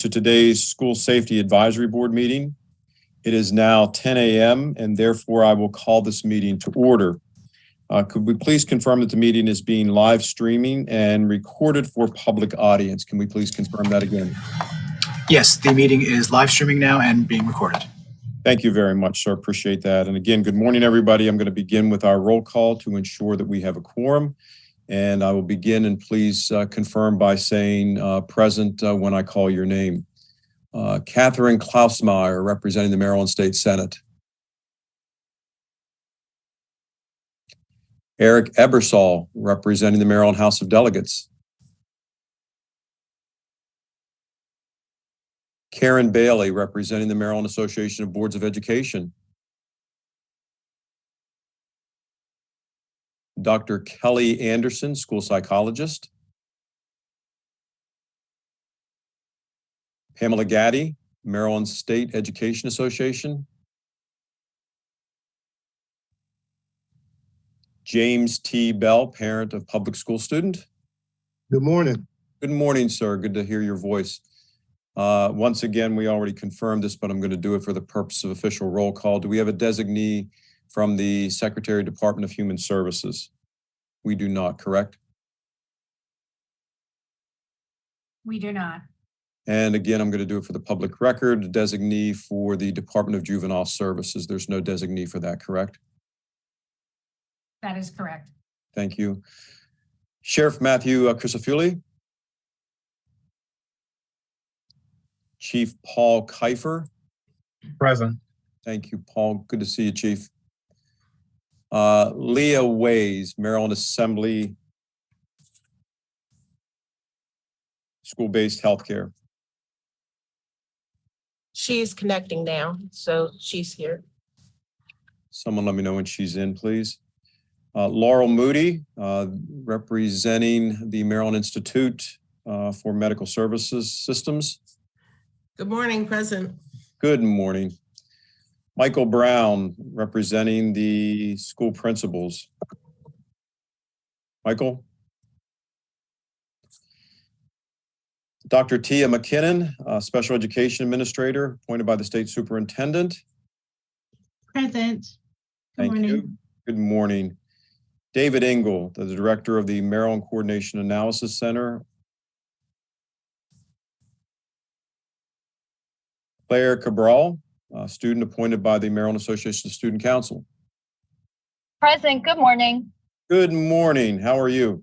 To today's School Safety Advisory Board meeting. It is now 10 a.m. and therefore I will call this meeting to order. Could we please confirm that the meeting is being live streaming and recorded for public audience? Can we please confirm that again? Yes, the meeting is live streaming now and being recorded. Thank you very much, sir. Appreciate that. And again, good morning, everybody. I'm going to begin with our roll call to ensure that we have a quorum. And I will begin, and please confirm by saying present when I call your name. Catherine Klausmeyer, representing the Maryland State Senate. Eric Ebersol, representing the Maryland House of Delegates. Karen Bailey, representing the Maryland Association of Boards of Education. Dr. Kelly Anderson, school psychologist. Pamela Gaddy, Maryland State Education Association. James T. Bell, parent of public school student. Good morning. Good morning, sir. Good to hear your voice. Once again, we already confirmed this, but I'm going to do it for the purpose of official roll call. Do we have a designee from the Secretary, Department of Human Services? We do not, correct? We do not. And again, I'm going to do it for the public record, a designee for the Department of Juvenile Services. There's no designee for that, correct? That is correct. Thank you. Sheriff Matthew Crisafulli. Chief Paul Kiefer. Present. Thank you, Paul. Good to see you, Chief. Leah Ways, Maryland Assembly School-Based Healthcare. She's connecting now, so she's here. Someone let me know when she's in, please. Laurel Moody, representing the Maryland Institute for Medical Services Systems. Good morning, present. Good morning. Michael Brown, representing the school principals. Michael? Dr. Tia McKinnon, Special Education Administrator, appointed by the State Superintendent. Present. Good Thank morning. you. Good morning. David Engel, the Director of the Maryland Coordination Analysis Center. Claire Cabral, student appointed by the Maryland Association of Student Council. Present. Good morning. Good morning. How are you?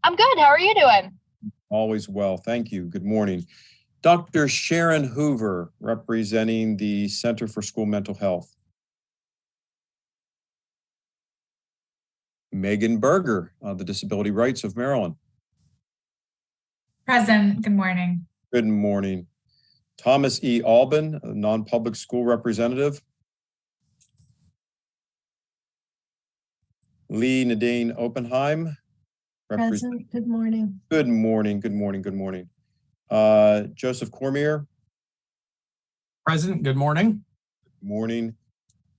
I'm good. How are you doing? Always well. Thank you. Good morning. Dr. Sharon Hoover, representing the Center for School Mental Health. Megan Berger, the Disability Rights of Maryland. Present. Good morning. Good morning. Thomas E. Albin, a non-public school representative. Lee Nadine Oppenheim. Present. Good morning. Good morning. Good morning. Good morning. Joseph Cormier. Present. Good morning. Good morning.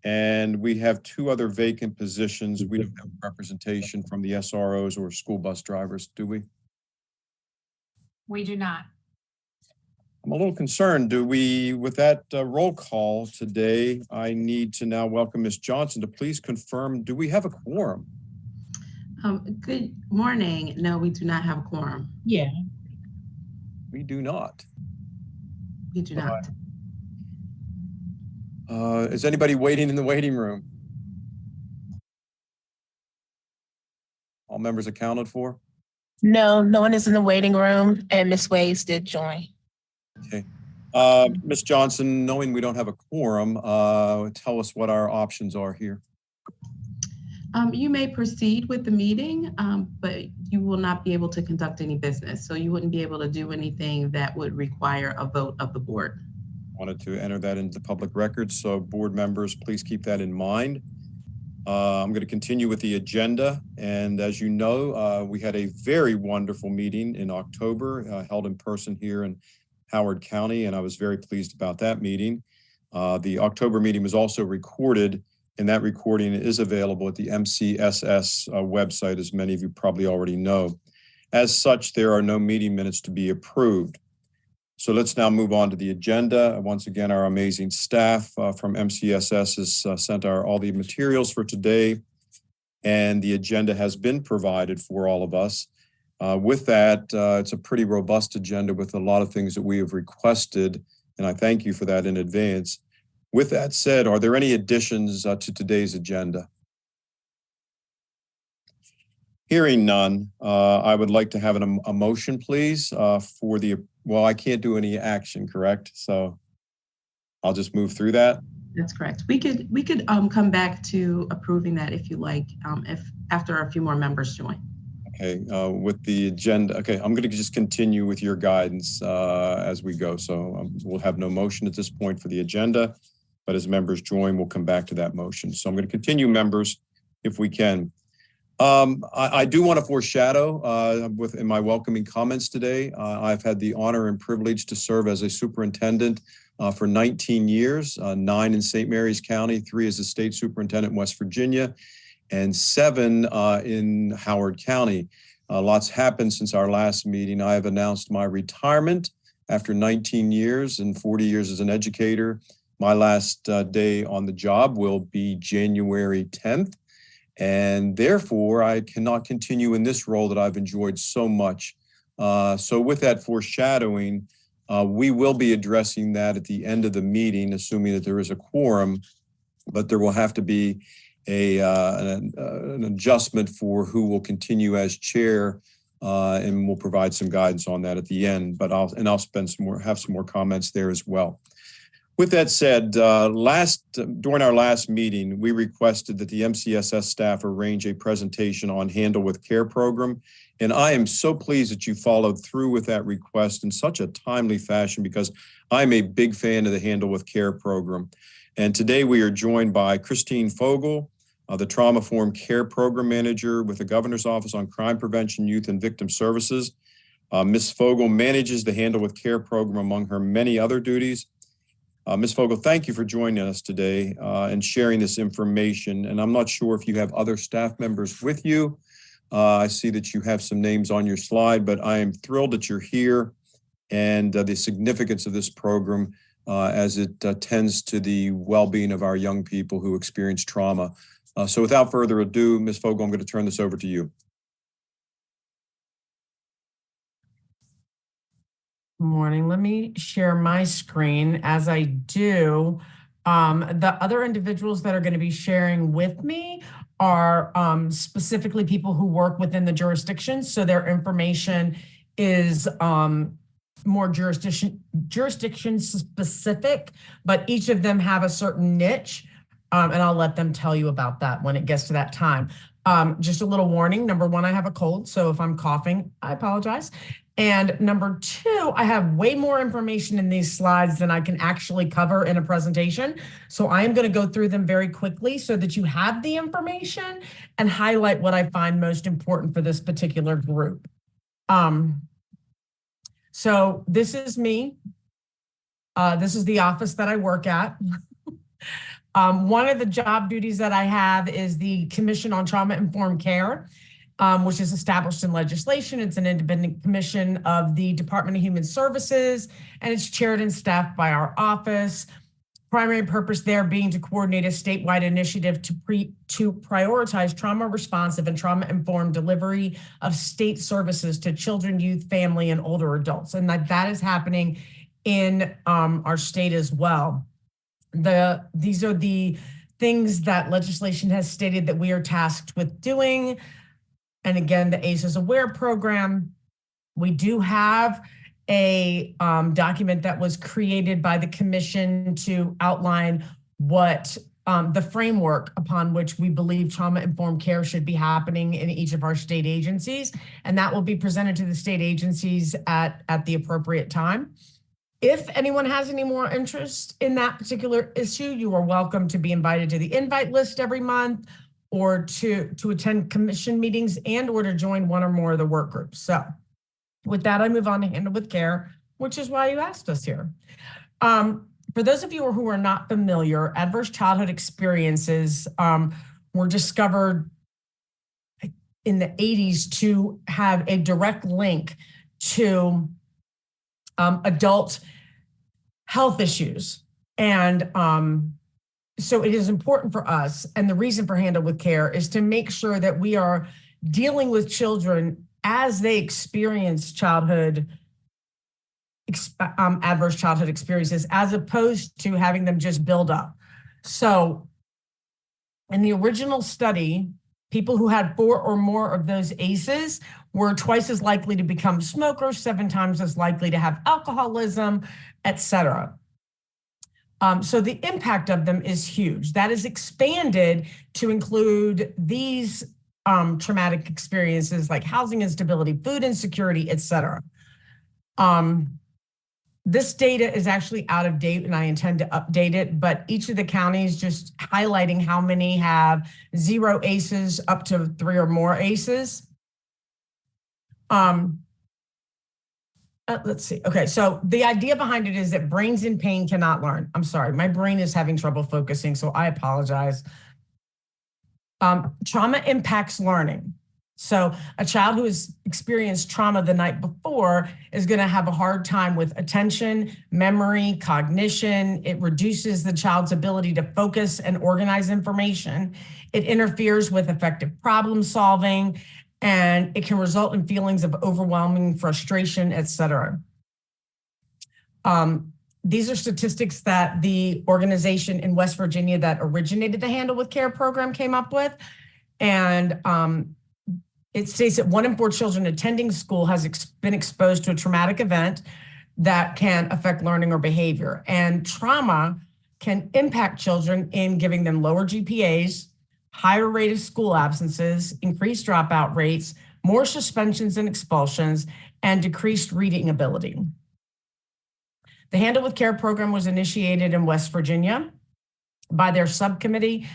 And we have two other vacant positions. We don't have representation from the SROs or school bus drivers, do we? We do not. I'm a little concerned. Do we, with that roll call today, I need to now welcome Ms. Johnson to please confirm, do we have a quorum? Good morning. No, we do not have a quorum. Yeah. We do not. We do not. Is anybody waiting in the waiting room? All members accounted for? No, no one is in the waiting room, and Ms. Ways did join. Okay. Ms. Johnson, knowing we don't have a quorum, tell us what our options are here. You may proceed with the meeting, but you will not be able to conduct any business. So you wouldn't be able to do anything that would require a vote of the board. Wanted to enter that into the public record. So board members, please keep that in mind. I'm going to continue with the agenda. And as you know, we had a very wonderful meeting in October, held in person here in Howard County, and I was very pleased about that meeting. The October meeting was also recorded, and that recording is available at the MCSS website, as many of you probably already know. As such, there are no meeting minutes to be approved. So let's now move on to the agenda. Once again, our amazing staff from MCSS has sent all the materials for today, and the agenda has been provided for all of us. With that, it's a pretty robust agenda with a lot of things that we have requested, and I thank you for that in advance. With that said, are there any additions to today's agenda? Hearing none, I would like to have a motion, please, for the, well, I can't do any action, correct? So I'll just move through that. That's correct. We could come back to approving that if you like, if after a few more members join. Okay, with the agenda, okay, I'm going to just continue with your guidance as we go. So we'll have no motion at this point for the agenda, but as members join, we'll come back to that motion. So I'm going to continue, members, if we can. I do want to foreshadow in my welcoming comments today. I've had the honor and privilege to serve as a superintendent for 19 years, 9 in St. Mary's County, 3 as a state superintendent in West Virginia, and 7 in Howard County. Lots happened since our last meeting. I have announced my retirement after 19 years and 40 years as an educator. My last day on the job will be January 10th. And therefore, I cannot continue in this role that I've enjoyed so much. So with that foreshadowing, we will be addressing that at the end of the meeting, assuming that there is a quorum, but there will have to be an adjustment for who will continue as chair, and we'll provide some guidance on that at the end, but I'll have some more comments there as well. With that said, during our last meeting, we requested that the MCSS staff arrange a presentation on Handle with Care program. And I am so pleased that you followed through with that request in such a timely fashion, because I'm a big fan of the Handle with Care program. And today we are joined by Christine Fogel, the Trauma-Informed Care Program Manager with the Governor's Office on Crime Prevention, Youth and Victim Services. Ms. Fogel manages the Handle with Care program among her many other duties. Ms. Fogel, thank you for joining us today and sharing this information. And I'm not sure if you have other staff members with you. I see that you have some names on your slide, but I am thrilled that you're here and the significance of this program as it tends to the well-being of our young people who experience trauma. So without further ado, Ms. Fogel, I'm going to turn this over to you. Morning. Let me share my screen. As I do, the other individuals that are going to be sharing with me are specifically people who work within the jurisdiction. So their information is more jurisdiction specific, but each of them have a certain niche. And I'll let them tell you about that when it gets to that time. Just a little warning. Number 1, I have a cold. So if I'm coughing, I apologize. And number 2, I have way more information in these slides than I can actually cover in a presentation. So I am going to go through them very quickly so that you have the information and highlight what I find most important for this particular group. So this is me. This is the office that I work at. One of the job duties that I have is the Commission on Trauma-Informed Care, which is established in legislation. It's an independent commission of the Department of Human Services, and it's chaired and staffed by our office. Primary purpose there being to coordinate a statewide initiative to prioritize trauma-responsive and trauma-informed delivery of state services to children, youth, family, and older adults. And that is happening in our state as well. These are the things that legislation has stated that we are tasked with doing. And again, the ACEs Aware program, we do have a document that was created by the commission to outline what the framework upon which we believe trauma-informed care should be happening in each of our state agencies. And that will be presented to the state agencies at the appropriate time. If anyone has any more interest in that particular issue, you are welcome to be invited to the invite list every month, or to attend commission meetings and or to join one or more of the work groups. So with that, I move on to Handle with Care, which is why you asked us here. For those of you who are not familiar, adverse childhood experiences were discovered in the 80s to have a direct link to adult health issues. And so it is important for us, and the reason for Handle with Care is to make sure that we are dealing with children as they experience adverse childhood experiences, as opposed to having them just build up. So in the original study, people who had 4 or more of those ACEs were twice as likely to become smokers, 7 times as likely to have alcoholism, etc. So the impact of them is huge. That is expanded to include these traumatic experiences like housing instability, food insecurity, etc. This data is actually out of date and I intend to update it, but each of the counties just highlighting how many have 0 ACEs up to 3 or more ACEs. Let's see. Okay, so the idea behind it is that brains in pain cannot learn. I'm sorry, my brain is having trouble focusing, so I apologize. Trauma impacts learning. So a child who has experienced trauma the night before is going to have a hard time with attention, memory, cognition. It reduces the child's ability to focus and organize information. It interferes with effective problem solving, and it can result in feelings of overwhelming frustration, etc. These are statistics that the organization in West Virginia that originated the Handle with Care program came up with. And it states that 1 in 4 children attending school has been exposed to a traumatic event that can affect learning or behavior. And trauma can impact children in giving them lower GPAs, higher rate of school absences, increased dropout rates, more suspensions and expulsions, and decreased reading ability. The Handle with Care program was initiated in West Virginia by their subcommittee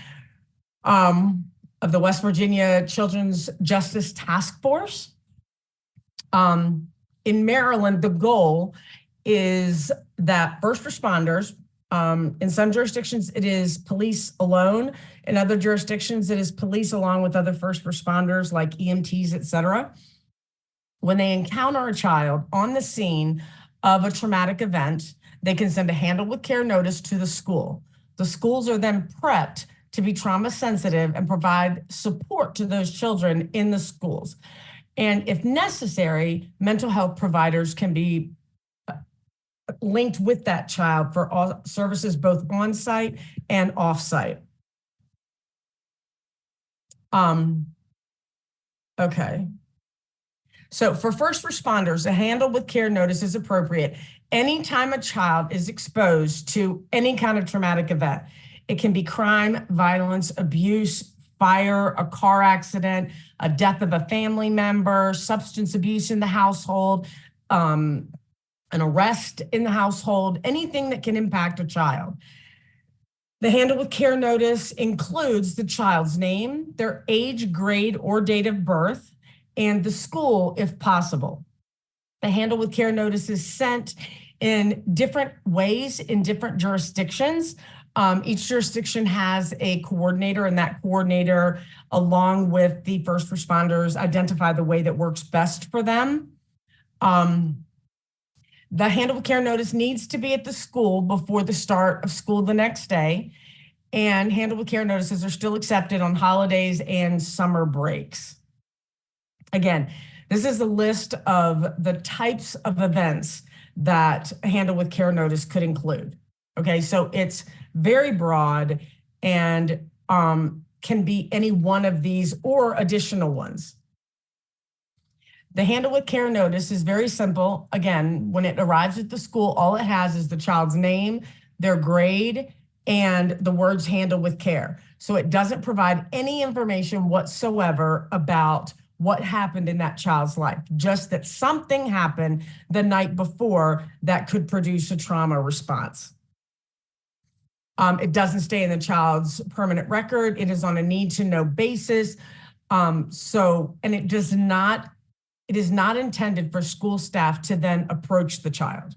of the West Virginia Children's Justice Task Force. In Maryland, the goal is that first responders, in some jurisdictions, it is police alone. In other jurisdictions, it is police along with other first responders like EMTs, et cetera. When they encounter a child on the scene of a traumatic event, they can send a Handle with Care notice to the school. The schools are then prepped to be trauma sensitive and provide support to those children in the schools. And if necessary, mental health providers can be linked with that child for all services, both on-site and off-site. Okay. So for first responders, a Handle with Care notice is appropriate anytime a child is exposed to any kind of traumatic event. It can be crime, violence, abuse, fire, a car accident, a death of a family member, substance abuse in the household, an arrest in the household, anything that can impact a child. The Handle with Care notice includes the child's name, their age, grade, or date of birth, and the school if possible. The Handle with Care notice is sent in different ways in different jurisdictions. Each jurisdiction has a coordinator, and that coordinator, along with the first responders, identify the way that works best for them. The Handle with Care notice needs to be at the school before the start of school the next day, and Handle with Care notices are still accepted on holidays and summer breaks. Again, this is a list of the types of events that a Handle with Care notice could include. Okay, so it's very broad and can be any one of these or additional ones. The Handle with Care notice is very simple. Again, when it arrives at the school, all it has is the child's name, their grade, and the words Handle with Care. So it doesn't provide any information whatsoever about what happened in that child's life, just that something happened the night before that could produce a trauma response. It doesn't stay in the child's permanent record. It is on a need-to-know basis. And it is not intended for school staff to then approach the child.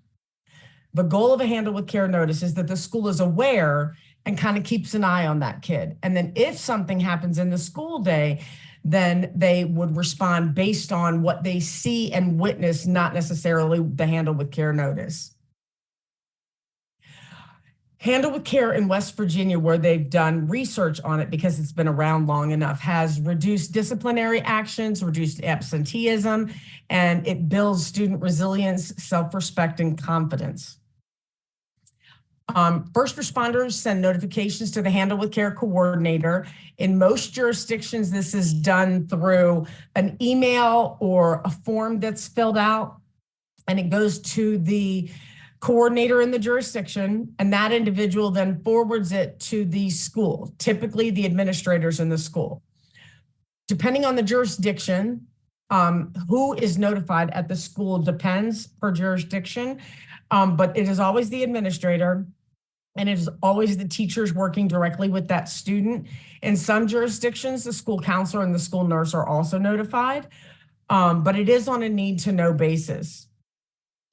The goal of a Handle with Care notice is that the school is aware and kind of keeps an eye on that kid. And then if something happens in the school day, then they would respond based on what they see and witness, not necessarily the handle with care notice. Handle with Care in West Virginia, where they've done research on it because it's been around long enough, has reduced disciplinary actions, reduced absenteeism, and it builds student resilience, self-respect, and confidence. First responders send notifications to the Handle with Care coordinator. In most jurisdictions, this is done through an email or a form that's filled out, and it goes to the coordinator in the jurisdiction, and that individual then forwards it to the school, typically the administrators in the school. Depending on the jurisdiction, who is notified at the school depends per jurisdiction, but it is always the administrator, and it is always the teachers working directly with that student. In some jurisdictions, the school counselor and the school nurse are also notified, but it is on a need-to-know basis.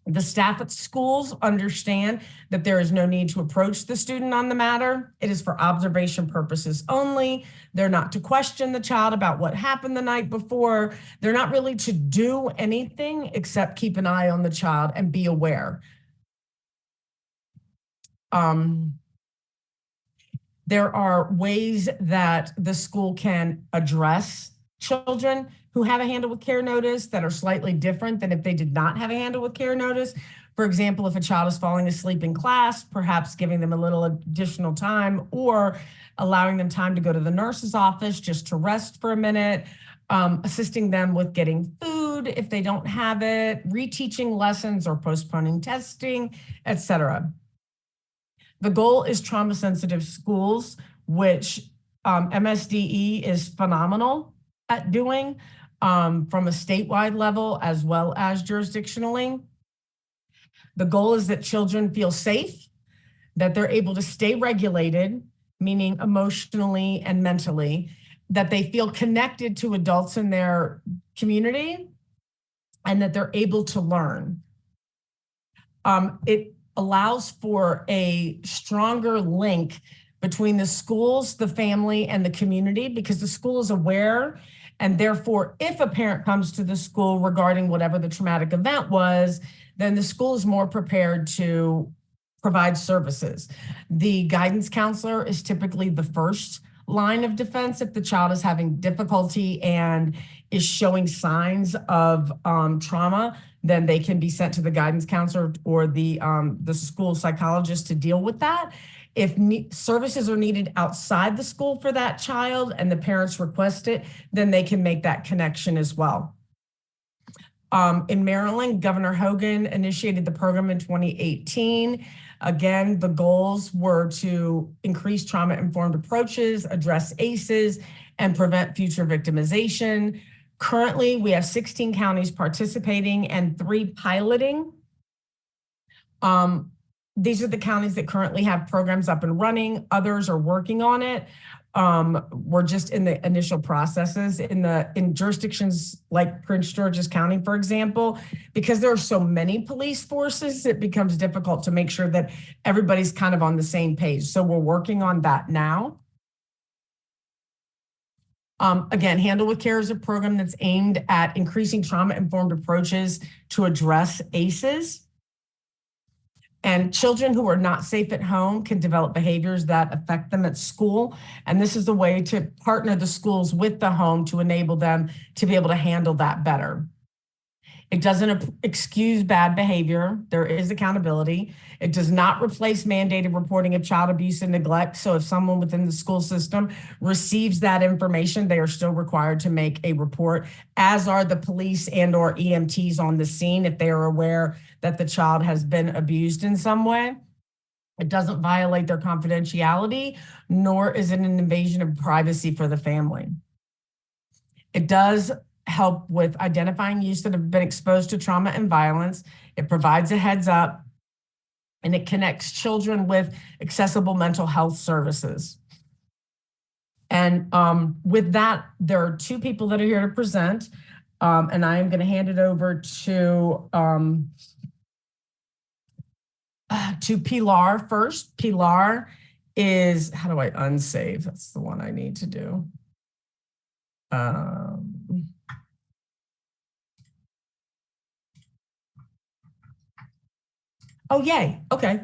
The staff at schools understand that there is no need to approach the student on the matter. It is for observation purposes only. They're not to question the child about what happened the night before. They're not really to do anything except keep an eye on the child and be aware. There are ways that the school can address children who have a Handle with Care notice that are slightly different than if they did not have a Handle with Care notice. For example, if a child is falling asleep in class, perhaps giving them a little additional time or allowing them time to go to the nurse's office just to rest for a minute, assisting them with getting food if they don't have it, reteaching lessons or postponing testing, etc. The goal is trauma-sensitive schools, which MSDE is phenomenal at doing from a statewide level as well as jurisdictionally. The goal is that children feel safe, that they're able to stay regulated, meaning emotionally and mentally, that they feel connected to adults in their community, and that they're able to learn. It allows for a stronger link between the schools, the family, and the community, because the school is aware, and therefore, if a parent comes to the school regarding whatever the traumatic event was, then the school is more prepared to provide services. The guidance counselor is typically the first line of defense if the child is having difficulty and is showing signs of trauma. Then they can be sent to the guidance counselor or the school psychologist to deal with that. If services are needed outside the school for that child and the parents request it, then they can make that connection as well. In Maryland, Governor Hogan initiated the program in 2018. Again, the goals were to increase trauma-informed approaches, address ACEs, and prevent future victimization. Currently, we have 16 counties participating and 3 piloting. These are the counties that currently have programs up and running. Others are working on it. We're just in the initial processes in jurisdictions like Prince George's County, for example, because there are so many police forces, it becomes difficult to make sure that everybody's kind of on the same page. So we're working on that now. Again, Handle with Care is a program that's aimed at increasing trauma-informed approaches to address ACEs. And children who are not safe at home can develop behaviors that affect them at school. And this is a way to partner the schools with the home to enable them to be able to handle that better. It doesn't excuse bad behavior. There is accountability. It does not replace mandated reporting of child abuse and neglect. So if someone within the school system receives that information, they are still required to make a report, as are the police and or EMTs on the scene if they are aware that the child has been abused in some way. It doesn't violate their confidentiality, nor is it an invasion of privacy for the family. It does help with identifying youths that have been exposed to trauma and violence. It provides a heads up, and it connects children with accessible mental health services. And with that, there are 2 people that are here to present, and I am going to hand it over to Pilar first. Pilar is, how do I unsave? That's the one I need to do. Oh, yay. Okay.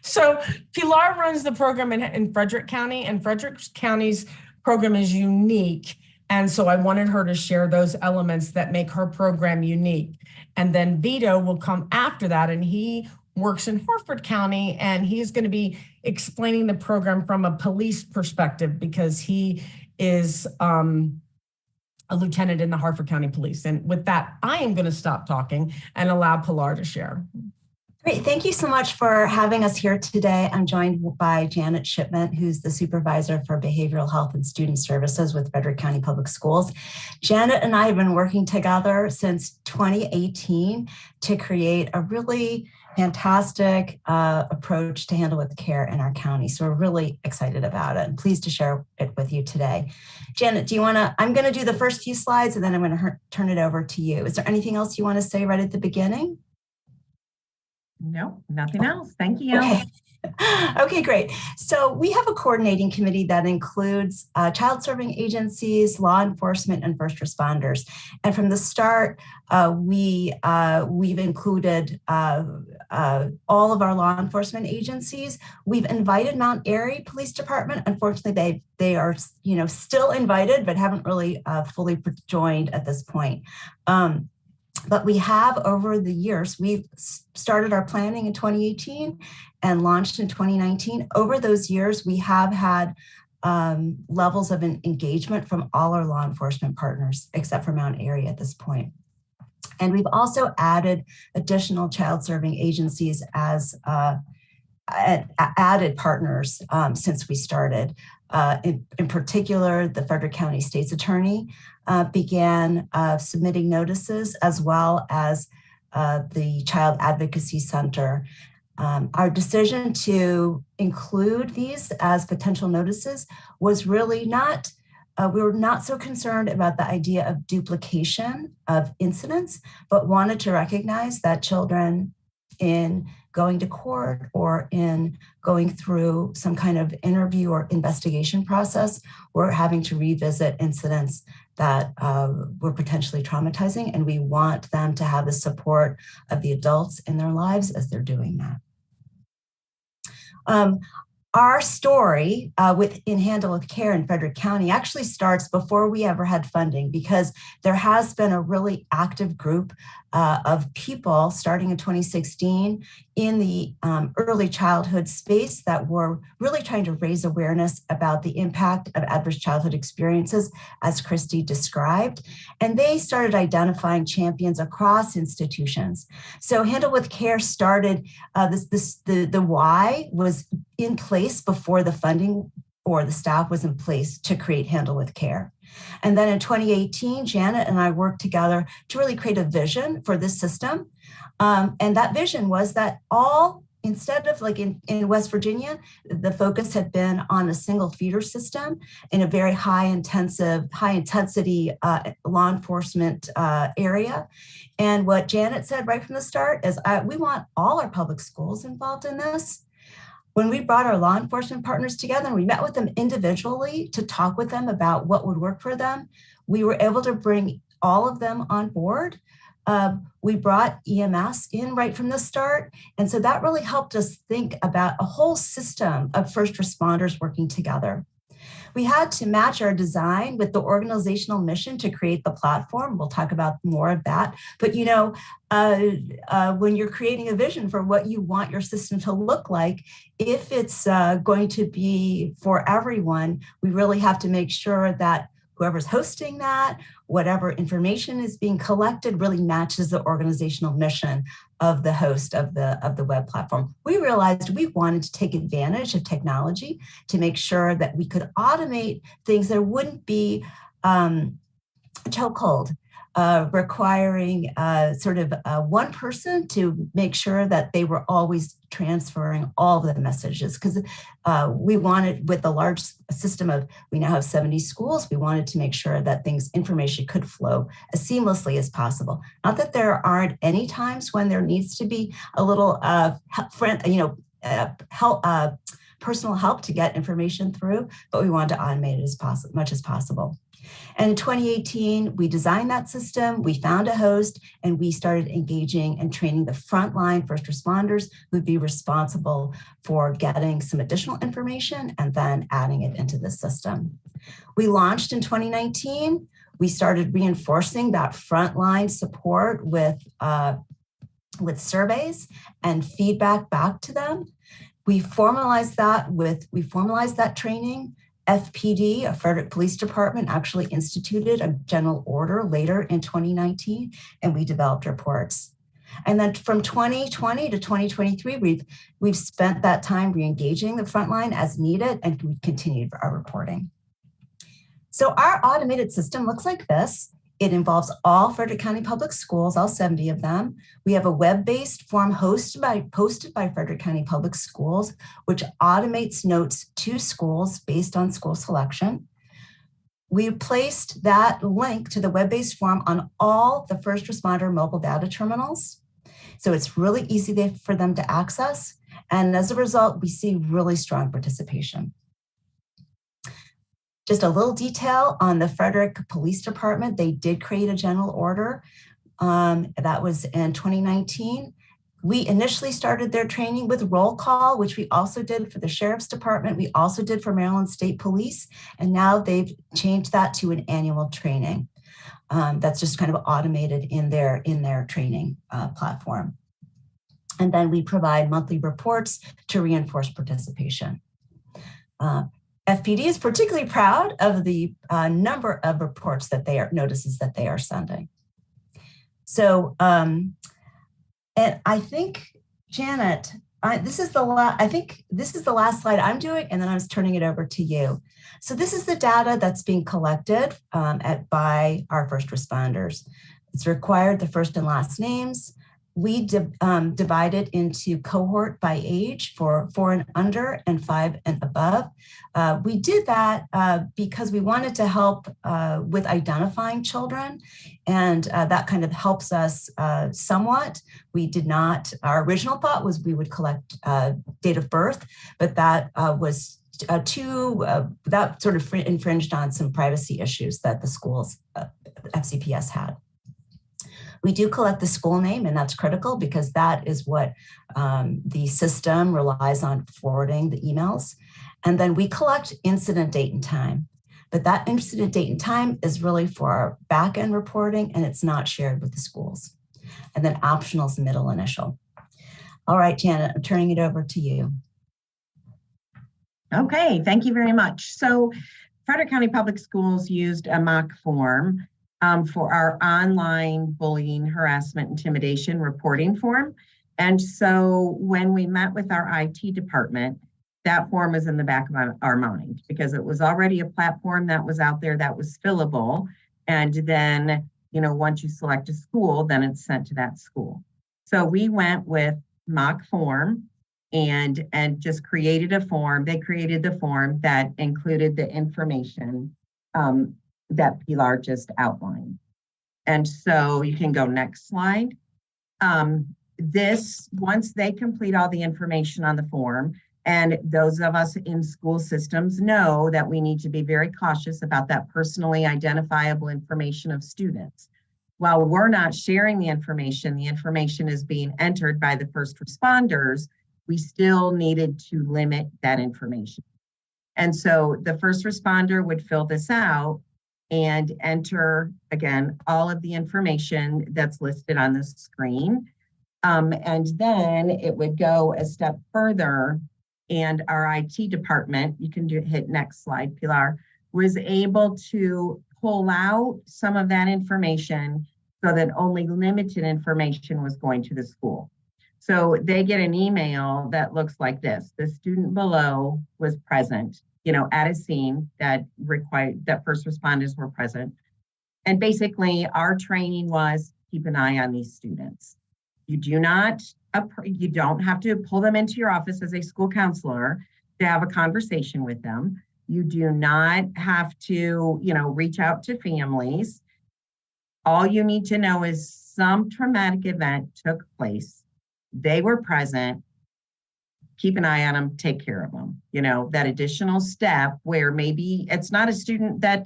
So Pilar runs the program in Frederick County, and Frederick County's program is unique. And so I wanted her to share those elements that make her program unique. And then Vito will come after that, and he works in Harford County, and he's going to be explaining the program from a police perspective because he is a lieutenant in the Harford County Police. And with that, I am going to stop talking and allow Pilar to share. Great. Thank you so much for having us here today. I'm joined by Janet Shipman, who's the Supervisor for Behavioral Health and Student Services with Frederick County Public Schools. Janet and I have been working together since 2018 to create a really fantastic approach to handle with care in our county. So we're really excited about it and pleased to share it with you today. Janet, do you want to, I'm going to do the first few slides and then I'm going to turn it over to you. Is there anything else you want to say right at the beginning? No, nothing else. Thank you. Okay. Okay, great. So we have a coordinating committee that includes child serving agencies, law enforcement, and first responders. And from the start, we've included all of our law enforcement agencies. We've invited Mount Airy Police Department. Unfortunately, they are still invited, but haven't really fully joined at this point. But we have over the years, we started our planning in 2018 and launched in 2019. Over those years, we have had levels of engagement from all our law enforcement partners, except for Mount Airy at this point. And we've also added additional child serving agencies as added partners since we started. In particular, the Frederick County State's Attorney began submitting notices, as well as the Child Advocacy Center. Our decision to include these as potential notices was really not, we were not so concerned about the idea of duplication of incidents, but wanted to recognize that children in going to court or in going through some kind of interview or investigation process, we're having to revisit incidents that were potentially traumatizing, and we want them to have the support of the adults in their lives as they're doing that. Our story in Handle with Care in Frederick County actually starts before we ever had funding, because there has been a really active group of people starting in 2016 in the early childhood space that were really trying to raise awareness about the impact of adverse childhood experiences, as Christy described. And they started identifying champions across institutions. So Handle with Care started, the why was in place before the funding or the staff was in place to create Handle with Care. And then in 2018, Janet and I worked together to really create a vision for this system. And that vision was that instead of like in West Virginia, the focus had been on a single feeder system in a very high intensity law enforcement area. And what Janet said right from the start is we want all our public schools involved in this. When we brought our law enforcement partners together and we met with them individually to talk with them about what would work for them, we were able to bring all of them on board. We brought EMS in right from the start. And so that really helped us think about a whole system of first responders working together. We had to match our design with the organizational mission to create the platform. We'll talk about more of that. But when you're creating a vision for what you want your system to look like, if it's going to be for everyone, we really have to make sure that whoever's hosting that, whatever information is being collected, really matches the organizational mission of the host of the web platform. We realized we wanted to take advantage of technology to make sure that we could automate things that wouldn't be chokehold, requiring one person to make sure that they were always transferring all the messages, because we wanted, with a large system of, we now have 70 schools, we wanted to make sure that information could flow as seamlessly as possible. Not that there aren't any times when there needs to be a little personal help to get information through, but we wanted to automate it as much as possible. And in 2018, we designed that system, we found a host, and we started engaging and training the frontline first responders who'd be responsible for getting some additional information and then adding it into the system. We launched in 2019. We started reinforcing that frontline support with surveys and feedback back to them. We formalized that training. FPD, a Frederick Police Department, actually instituted a general order later in 2019, and we developed reports. And then from 2020 to 2023, we've spent that time re-engaging the frontline as needed, and we continued our reporting. So our automated system looks like this. It involves all Frederick County Public Schools, all 70 of them. We have a web-based form posted by Frederick County Public Schools, which automates notes to schools based on school selection. We placed that link to the web-based form on all the first responder mobile data terminals. So it's really easy for them to access. And as a result, we see really strong participation. Just a little detail on the Frederick Police Department. They did create a general order. That was in 2019. We initially started their training with roll call, which we also did for the Sheriff's Department. We also did for Maryland State Police. And now they've changed that to an annual training. That's just kind of automated in their training platform. And then we provide monthly reports to reinforce participation. FPD is particularly proud of the number of reports that notices that they are sending. So, and I think, Janet, this is the last slide I'm doing, and then I was turning it over to you. So this is the data that's being collected by our first responders. It's required the first and last names. We divided into cohort by age for 4 and under and 5 and above. We did that because we wanted to help with identifying children, and that kind of helps us somewhat. We did not, our original thought was we would collect date of birth, but that was that sort of infringed on some privacy issues that the schools, FCPS had. We do collect the school name, and that's critical because that is what the system relies on forwarding the emails. And then we collect incident date and time. But that incident date and time is really for our back-end reporting, and it's not shared with the schools. And then optional is middle initial. All right, Janet, I'm turning it over to you. Okay, thank you very much. So Frederick County Public Schools used a mock form for our online bullying, harassment, intimidation reporting form. And so when we met with our IT department, that form was in the back of our mind because it was already a platform that was out there that was fillable. And then, you know, once you select a school, then it's sent to that school. So we went with mock form and just created a form. They created the form that included the information that Pilar just outlined. And so you can go next slide. Once they complete all the information on the form, and those of us in school systems know that we need to be very cautious about that personally identifiable information of students. While we're not sharing the information is being entered by the first responders, we still needed to limit that information. And so the first responder would fill this out and enter, again, all of the information that's listed on the screen. And then it would go a step further, and our IT department, you can hit next slide, Pilar, was able to pull out some of that information so that only limited information was going to the school. So they get an email that looks like this. The student below was present, you know, at a scene that required that first responders were present. And basically our training was keep an eye on these students. You don't have to pull them into your office as a school counselor to have a conversation with them. You do not have to, you know, reach out to families. All you need to know is some traumatic event took place. They were present. keep an eye on them, take care of them. You know, that additional step where maybe it's not a student that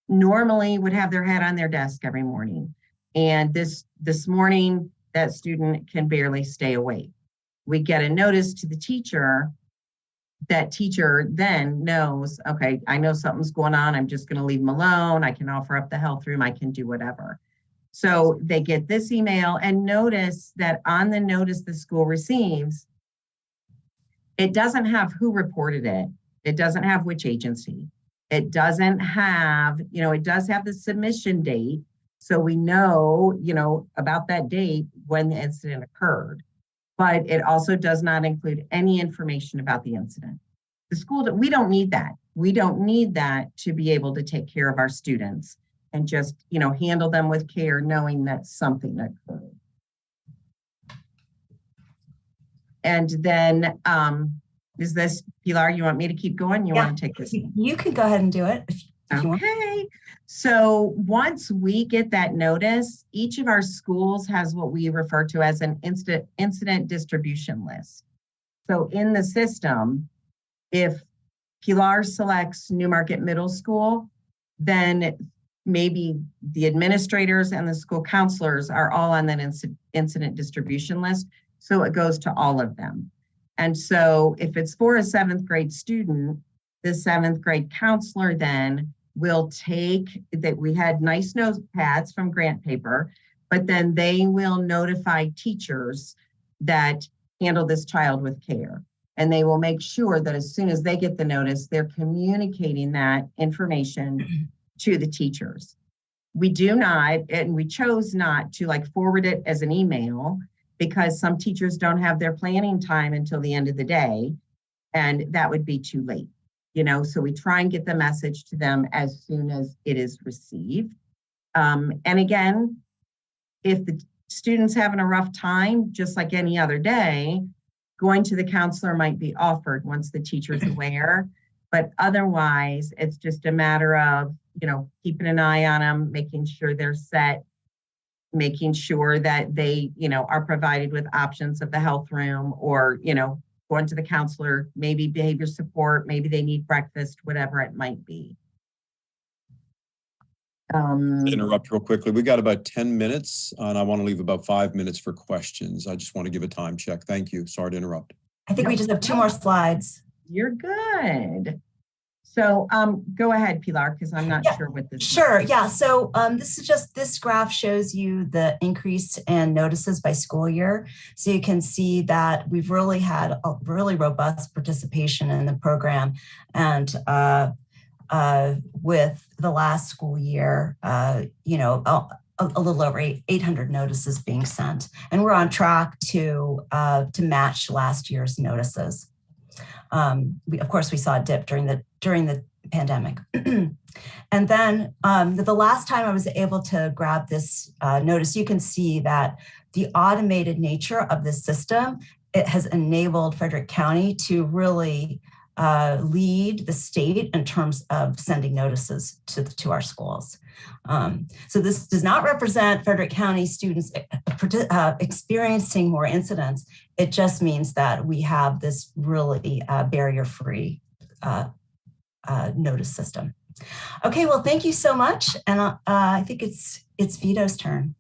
normally would have their head on their desk every morning. And this morning, that student can barely stay awake. We get a notice to the teacher. That teacher then knows, okay, I know something's going on. I'm just going to leave them alone. I can offer up the health room. I can do whatever. So they get this email and notice that on the notice the school receives, it doesn't have who reported it. It doesn't have which agency. It doesn't have, you know, it does have the submission date. So we know, you know, about that date when the incident occurred. But it also does not include any information about the incident. The school, we don't need that. We don't need that to be able to take care of our students and just, you know, handle them with care, knowing that something occurred. And then, is this, Pilar, you want me to keep going? You want to take this? You can go ahead and do it. If you want. Okay. So once we get that notice, each of our schools has what we refer to as an incident distribution list. So in the system, if Pilar selects Newmarket Middle School, then maybe the administrators and the school counselors are all on that incident distribution list. So it goes to all of them. And so if it's for a 7th grade student, the 7th grade counselor then will take that. We had nice notepads from grant paper, but then they will notify teachers that handle this child with care. And they will make sure that as soon as they get the notice, they're communicating that information to the teachers. We do not, and we chose not to like forward it as an email because some teachers don't have their planning time until the end of the day, and that would be too late. You know, so we try and get the message to them as soon as it is received. And again, if the student's having a rough time, just like any other day, going to the counselor might be offered once the teacher's aware. But otherwise, it's just a matter of, you know, keeping an eye on them, making sure they're set, making sure that they, you know, are provided with options of the health room or, you know, going to the counselor, maybe behavior support, maybe they need breakfast, whatever it might be. Interrupt real quickly. We got about 10 minutes and I want to leave about 5 minutes for questions. I just want to give a time check. Thank you. Sorry to interrupt. I think we just have 2 more slides. You're good. So go ahead, Pilar, because I'm not sure what this is. Sure, yeah. So this graph shows you the increase in notices by school year. So you can see that we've really had a really robust participation in the program. And with the last school year, you know, a little over 800 notices being sent. And we're on track to match last year's notices. Of course, we saw a dip during the pandemic. And then the last time I was able to grab this notice, you can see that the automated nature of the system, it has enabled Frederick County to really lead the state in terms of sending notices to our schools. So this does not represent Frederick County students experiencing more incidents. It just means that we have this really barrier-free notice system. Okay, well, thank you so much. And I think it's Vito's turn.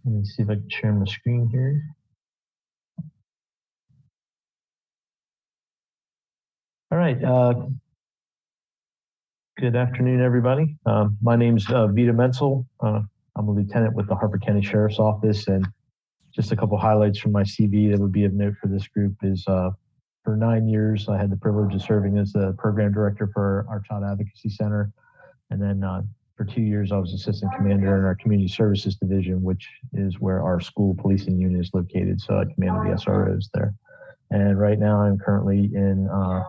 Let me see if I can share my screen here. All right. Good afternoon, everybody. My name's Vito Menzel. I'm a lieutenant with the Harford County Sheriff's Office, and just a couple highlights from my CV that would be of note for this group is for 9 years, I had the privilege of serving as the program director for our Child Advocacy Center. And then for 2 years, I was assistant commander in our Community Services Division, which is where our school policing unit is located. So I commanded the SROs there. And right now I'm currently in our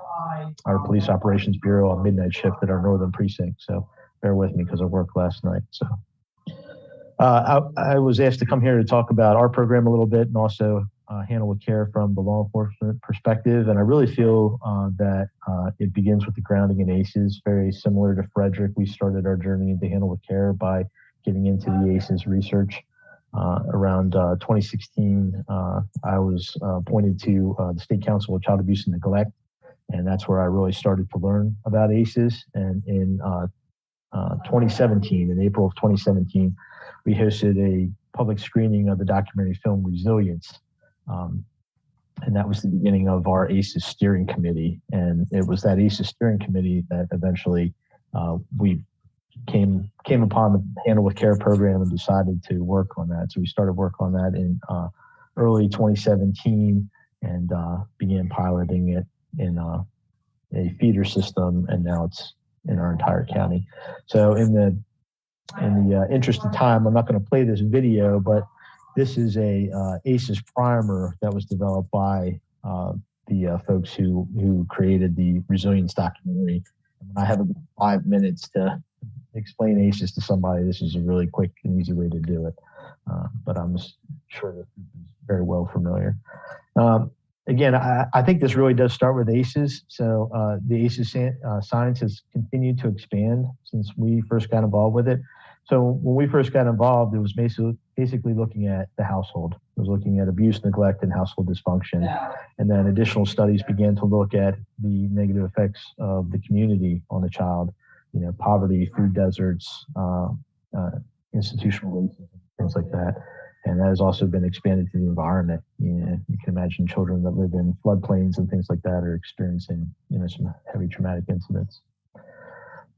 Police Operations Bureau on midnight shift at our Northern Precinct. So bear with me because I worked last night. So I was asked to come here to talk about our program a little bit and also handle with care from the law enforcement perspective. And I really feel that it begins with the grounding in ACEs, very similar to Frederick. We started our journey into handle with care by getting into the ACEs research. Around 2016, I was appointed to the State Council of Child Abuse and Neglect, and that's where I really started to learn about ACEs. And in 2017, in April of 2017, we hosted a public screening of the documentary film Resilience. And that was the beginning of our ACEs steering committee. And it was that ACEs steering committee that eventually we came upon the Handle with Care program and decided to work on that. So we started work on that in early 2017 and began piloting it in a feeder system, and now it's in our entire county. So in the interest of time, I'm not going to play this video, but this is a ACEs primer that was developed by the folks who created the Resilience documentary. When I have about 5 minutes to explain ACEs to somebody, this is a really quick and easy way to do it. But I'm sure that it's very well familiar. Again, I think this really does start with ACEs. So the ACEs science has continued to expand since we first got involved with it. So when we first got involved, it was basically looking at the household. It was looking at abuse, neglect, and household dysfunction. And then additional studies began to look at the negative effects of the community on the child, you know, poverty, food deserts, institutional racism, things like that. And that has also been expanded to the environment. You know, you can imagine children that live in floodplains and things like that are experiencing, you know, some heavy traumatic incidents.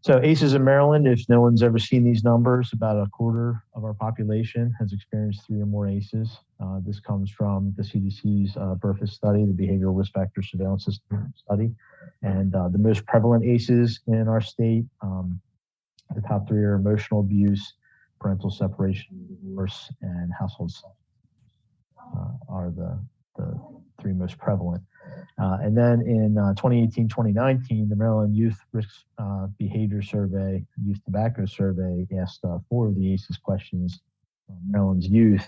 So ACEs in Maryland, if no one's ever seen these numbers, about a quarter of our population has experienced 3 or more ACEs. This comes from the CDC's BRFIS study, the Behavioral Risk Factor Surveillance System study. And the most prevalent ACEs in our state, the top 3 are emotional abuse, parental separation, divorce, and household are the 3 most prevalent. And then in 2018-2019, the Maryland Youth Risk Behavior Survey, Youth Tobacco Survey asked 4 of the ACEs questions from Maryland's youth.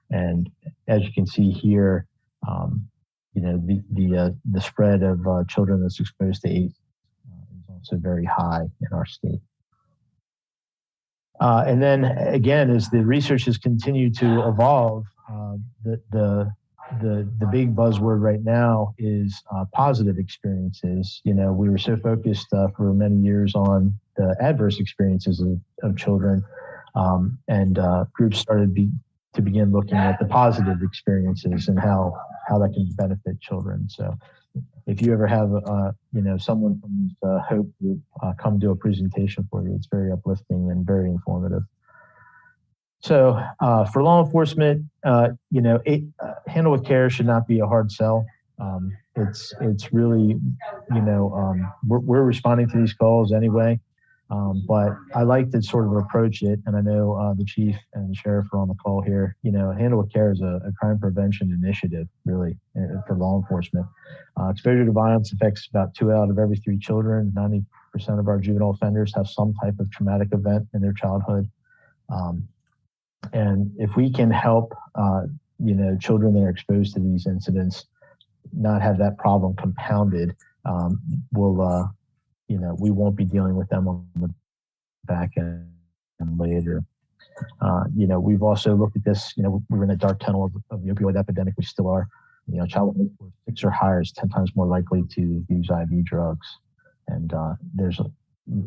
And as you can see here, you know, the spread of children that's exposed to ACEs is also very high in our state. And then again, as the research has continued to evolve, the big buzzword right now is positive experiences. You know, we were so focused for many years on the adverse experiences of children, and groups started to begin looking at the positive experiences and how that can benefit children. So if you ever have, you know, someone from the Hope Group come do a presentation for you, it's very uplifting and very informative. So for law enforcement, you know, Handle with Care should not be a hard sell. It's really, you know, we're responding to these calls anyway, but I like to sort of approach it. And I know the chief and the sheriff are on the call here. You know, Handle with Care is a crime prevention initiative, really, for law enforcement. Exposure to violence affects about 2 out of every 3 children. 90% of our juvenile offenders have some type of traumatic event in their childhood. And if we can help, you know, children that are exposed to these incidents not have that problem compounded, we'll, you know, we won't be dealing with them on the back end later. You know, we've also looked at this, you know, we were in a dark tunnel of the opioid epidemic. We still are. You know, child 6 or higher is 10 times more likely to use IV drugs. And there's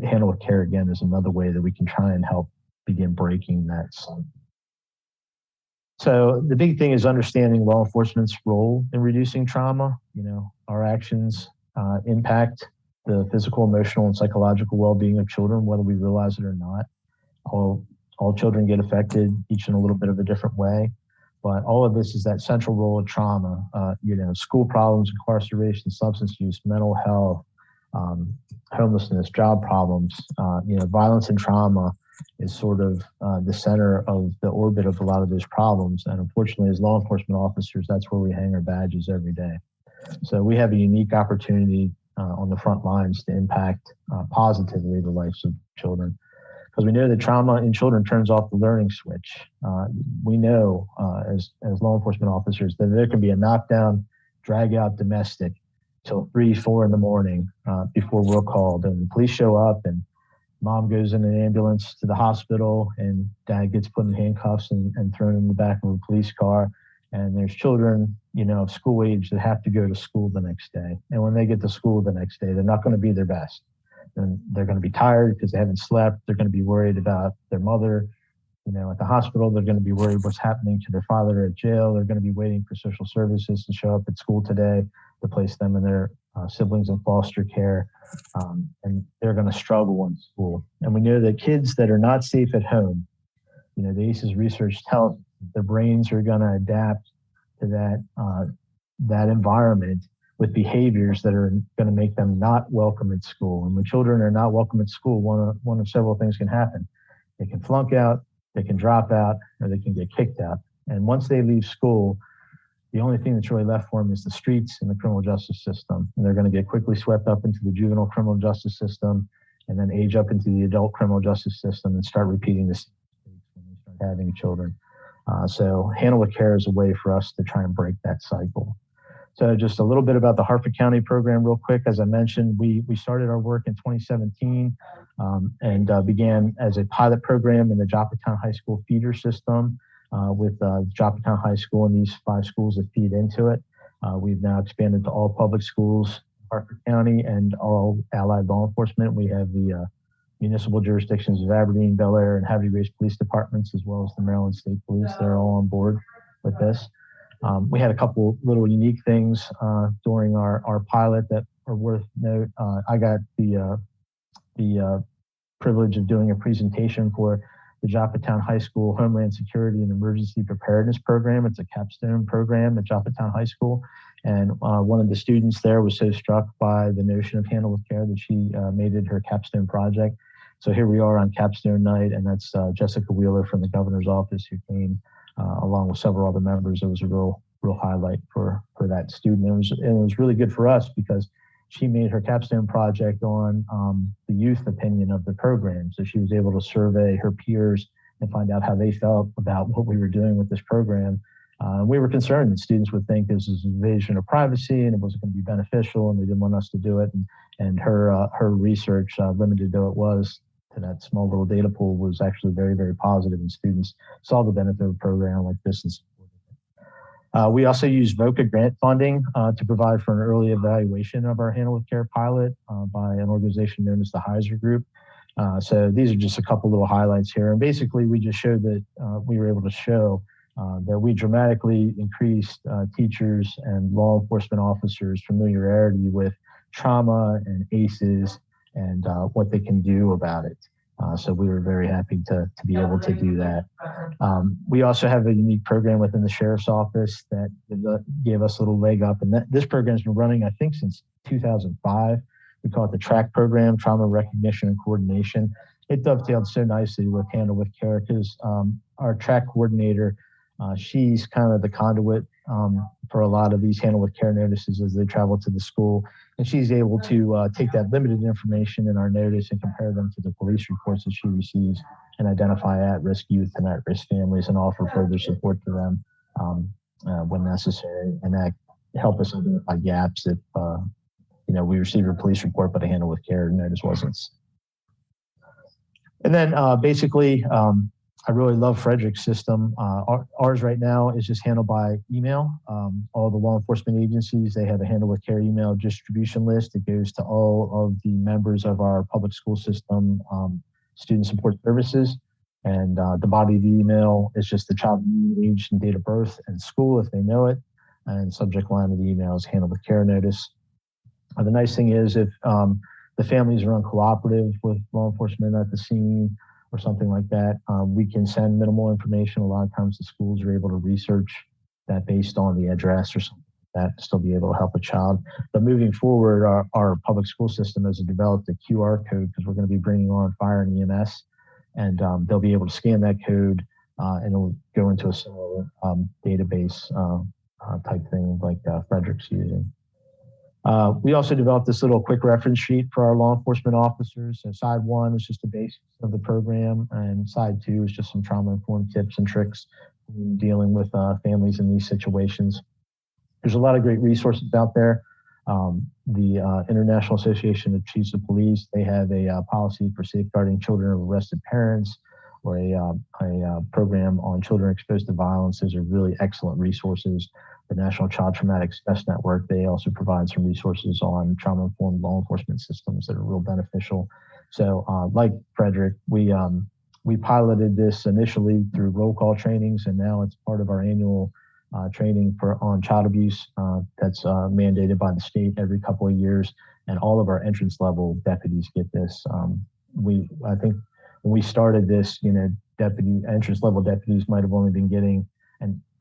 Handle with Care, again, is another way that we can try and help begin breaking that cycle. So the big thing is understanding law enforcement's role in reducing trauma. You know, our actions impact the physical, emotional, and psychological well-being of children, whether we realize it or not. All children get affected, each in a little bit of a different way. But all of this is that central role of trauma. You know, school problems, incarceration, substance use, mental health, homelessness, job problems. You know, violence and trauma is sort of the center of the orbit of a lot of those problems. And unfortunately, as law enforcement officers, that's where we hang our badges every day. So we have a unique opportunity on the front lines to impact positively the lives of children. Because we know that trauma in children turns off the learning switch. We know as law enforcement officers that there can be a knockdown, drag out domestic till 3, 4 in the morning before we're called. And the police show up and Mom goes in an ambulance to the hospital, and dad gets put in handcuffs and thrown in the back of a police car. And there's children, of school age that have to go to school the next day. And when they get to school the next day, they're not going to be their best. And they're going to be tired because they haven't slept. They're going to be worried about their mother, at the hospital. They're going to be worried what's happening to their father at jail. They're going to be waiting for social services to show up at school today to place them and their siblings in foster care. And they're going to struggle in school. And we know that kids that are not safe at home, the ACEs research tells us their brains are going to adapt to that environment with behaviors that are going to make them not welcome at school. And when children are not welcome at school, one of several things can happen. They can flunk out, they can drop out, or they can get kicked out. And once they leave school, the only thing that's really left for them is the streets and the criminal justice system. And they're going to get quickly swept up into the juvenile criminal justice system and then age up into the adult criminal justice system and start repeating this when they start having children. So Handle with Care is a way for us to try and break that cycle. So just a little bit about the Harford County program real quick. As I mentioned, we started our work in 2017 and began as a pilot program in the Joppatown High School feeder system with Joppatown High School and these 5 schools that feed into it. We've now expanded to all public schools in Harford County and all allied law enforcement. We have the municipal jurisdictions of Aberdeen, Bel Air, and Havre de Grace police departments, as well as the Maryland State Police. They're all on board with this. We had a couple little unique things during our pilot that are worth note. I got the privilege of doing a presentation for the Joppatown High School Homeland Security and Emergency Preparedness Program. It's a capstone program at Joppatown High School. And one of the students there was so struck by the notion of Handle with Care that she made it her capstone project. So here we are on capstone night, and that's Jessica Wheeler from the governor's office who came along with several other members. It was a real highlight for that student. It was really good for us because she made her capstone project on the youth opinion of the program. So she was able to survey her peers and find out how they felt about what we were doing with this program. We were concerned that students would think this was an invasion of privacy and it wasn't going to be beneficial, and they didn't want us to do it. And her research, limited though it was to that small little data pool, was actually very, very positive, and students saw the benefit of a program like this and supported it. We also use VOCA grant funding to provide for an early evaluation of our Handle with Care pilot by an organization known as the Heiser Group. So these are just a couple little highlights here. And basically, we just showed that we were able to show that we dramatically increased teachers and law enforcement officers' familiarity with trauma and ACEs and what they can do about it. So we were very happy to be able to do that. We also have a unique program within the sheriff's office that gave us a little leg up. And this program's been running, I think, since 2005. We call it the TRACK program, Trauma Recognition and Coordination. It dovetailed so nicely with Handle with Care because our TRACK coordinator, she's kind of the conduit for a lot of these Handle with Care notices as they travel to the school. And she's able to take that limited information in our notice and compare them to the police reports that she receives and identify at-risk youth and at-risk families and offer further support to them when necessary. And that help us identify gaps if we receive a police report but a Handle with Care notice wasn't. And then basically, I really love Frederick's system. Ours right now is just handled by email. All the law enforcement agencies, they have a Handle with Care email distribution list. It goes to all of the members of our public school system, student support services. And the body of the email is just the child age and date of birth and school if they know it. And subject line of the email is Handle with Care notice. The nice thing is if the families are uncooperative with law enforcement at the scene, or something like that, we can send minimal information. A lot of times the schools are able to research that based on the address or something like that to still be able to help a child. But moving forward, our public school system has developed a QR code because we're going to be bringing on fire and EMS, and they'll be able to scan that code and it'll go into a similar database type thing like Frederick's using. We also developed this little quick reference sheet for our law enforcement officers. So side 1 is just the basics of the program, and side 2 is just some trauma-informed tips and tricks in dealing with families in these situations. There's a lot of great resources out there. The International Association of Chiefs of Police, they have a policy for safeguarding children of arrested parents, or a program on children exposed to violence. Those are really excellent resources. The National Child Traumatic Stress Network, they also provide some resources on trauma-informed law enforcement systems that are real beneficial. So like Frederick, we piloted this initially through roll call trainings, and now it's part of our annual training on child abuse that's mandated by the state every couple of years. And all of our entrance level deputies get this. I think when we started this, entrance level deputies might have only been getting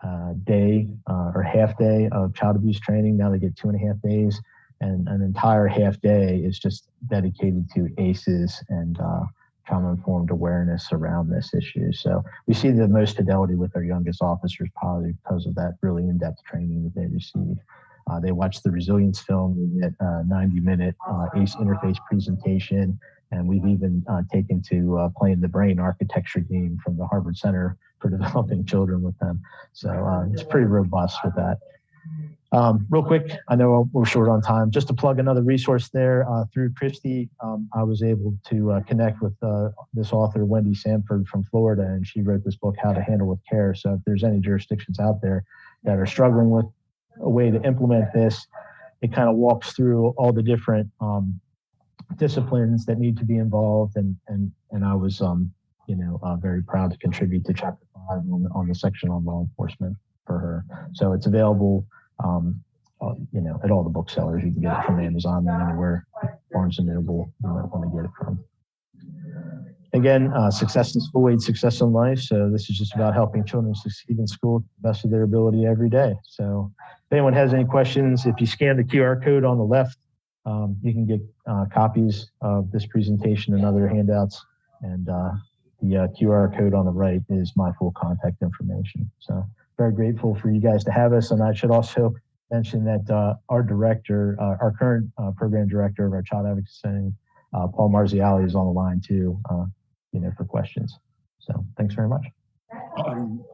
a day or half day of child abuse training. Now they get 2.5 days, and an entire half day is just dedicated to ACEs and trauma-informed awareness around this issue. So we see the most fidelity with our youngest officers, probably because of that really in-depth training that they receive. They watch the resilience film, we get a 90-minute ACE interface presentation, and we've even taken to playing the brain architecture game from the Harvard Center for Developing Children with them. So it's pretty robust with that. Real quick, I know we're short on time. Just to plug another resource there, through Christy, I was able to connect with this author, Wendy Sanford from Florida, and she wrote this book, How to Handle with Care. So if there's any jurisdictions out there that are struggling with a way to implement this, it kind of walks through all the different disciplines that need to be involved. And I was, very proud to contribute to Chapter 5 on the section on law enforcement for her. So it's available at all the booksellers. You can get it from Amazon and anywhere Barnes and Noble you might want to get it from. Again, success in school aids success in life. So this is just about helping children succeed in school to the best of their ability every day. So if anyone has any questions, if you scan the QR code on the left, you can get copies of this presentation and other handouts. And the QR code on the right is my full contact information. So very grateful for you guys to have us. And I should also mention that our director, our current program director of our Child Advocacy Center, Paul Marziali, is on the line too, for questions. So thanks very much.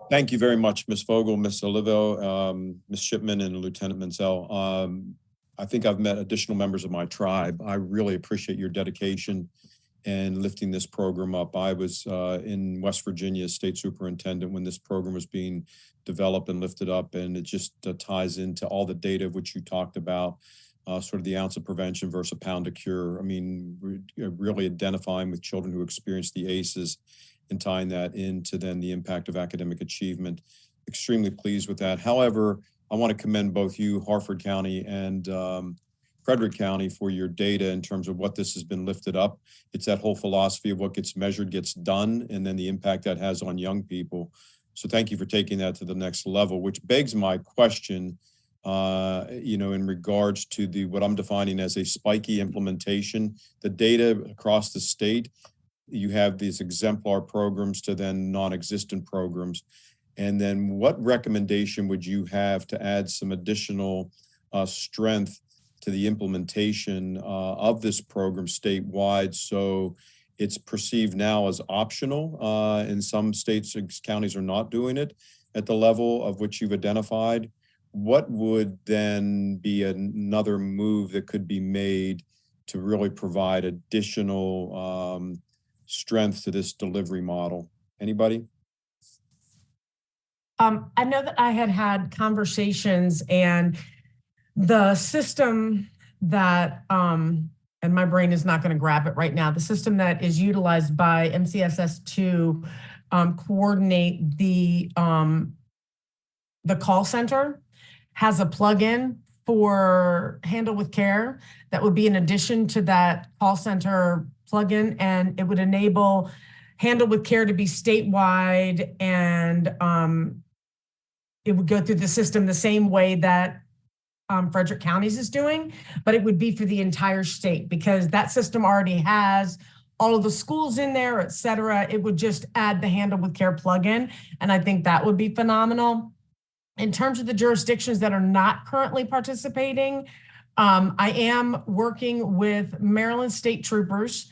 Thank you very much, Ms. Vogel, Ms. Olivo, Ms. Shipman, and Lieutenant Menzel. I think I've met additional members of my tribe. I really appreciate your dedication and lifting this program up. I was in West Virginia as state superintendent when this program was being developed and lifted up, and it just ties into all the data of which you talked about, sort of the ounce of prevention versus a pound of cure. I mean, really identifying with children who experience the ACEs and tying that into then the impact of academic achievement. Extremely pleased with that. However, I want to commend both you, Harford County, and Frederick County for your data in terms of what this has been lifted up. It's that whole philosophy of what gets measured gets done, and then the impact that has on young people. So thank you for taking that to the next level, which begs my question, in regards to what I'm defining as a spiky implementation, the data across the state. You have these exemplar programs to then non-existent programs. And then what recommendation would you have to add some additional strength to the implementation of this program statewide, so it's perceived now as optional? In some states, counties are not doing it at the level of which you've identified. What would then be another move that could be made to really provide additional strength to this delivery model? Anybody? I know that I had conversations, and the system that, and my brain is not going to grab it right now, the system that is utilized by MCSS to coordinate the call center has a plugin for Handle with Care that would be in addition to that call center plugin, and it would enable Handle with Care to be statewide, and it would go through the system the same way that Frederick County's is doing, but it would be for the entire state because that system already has all of the schools in there, et cetera. It would just add the Handle with Care plugin, and I think that would be phenomenal. In terms of the jurisdictions that are not currently participating, I am working with Maryland State Troopers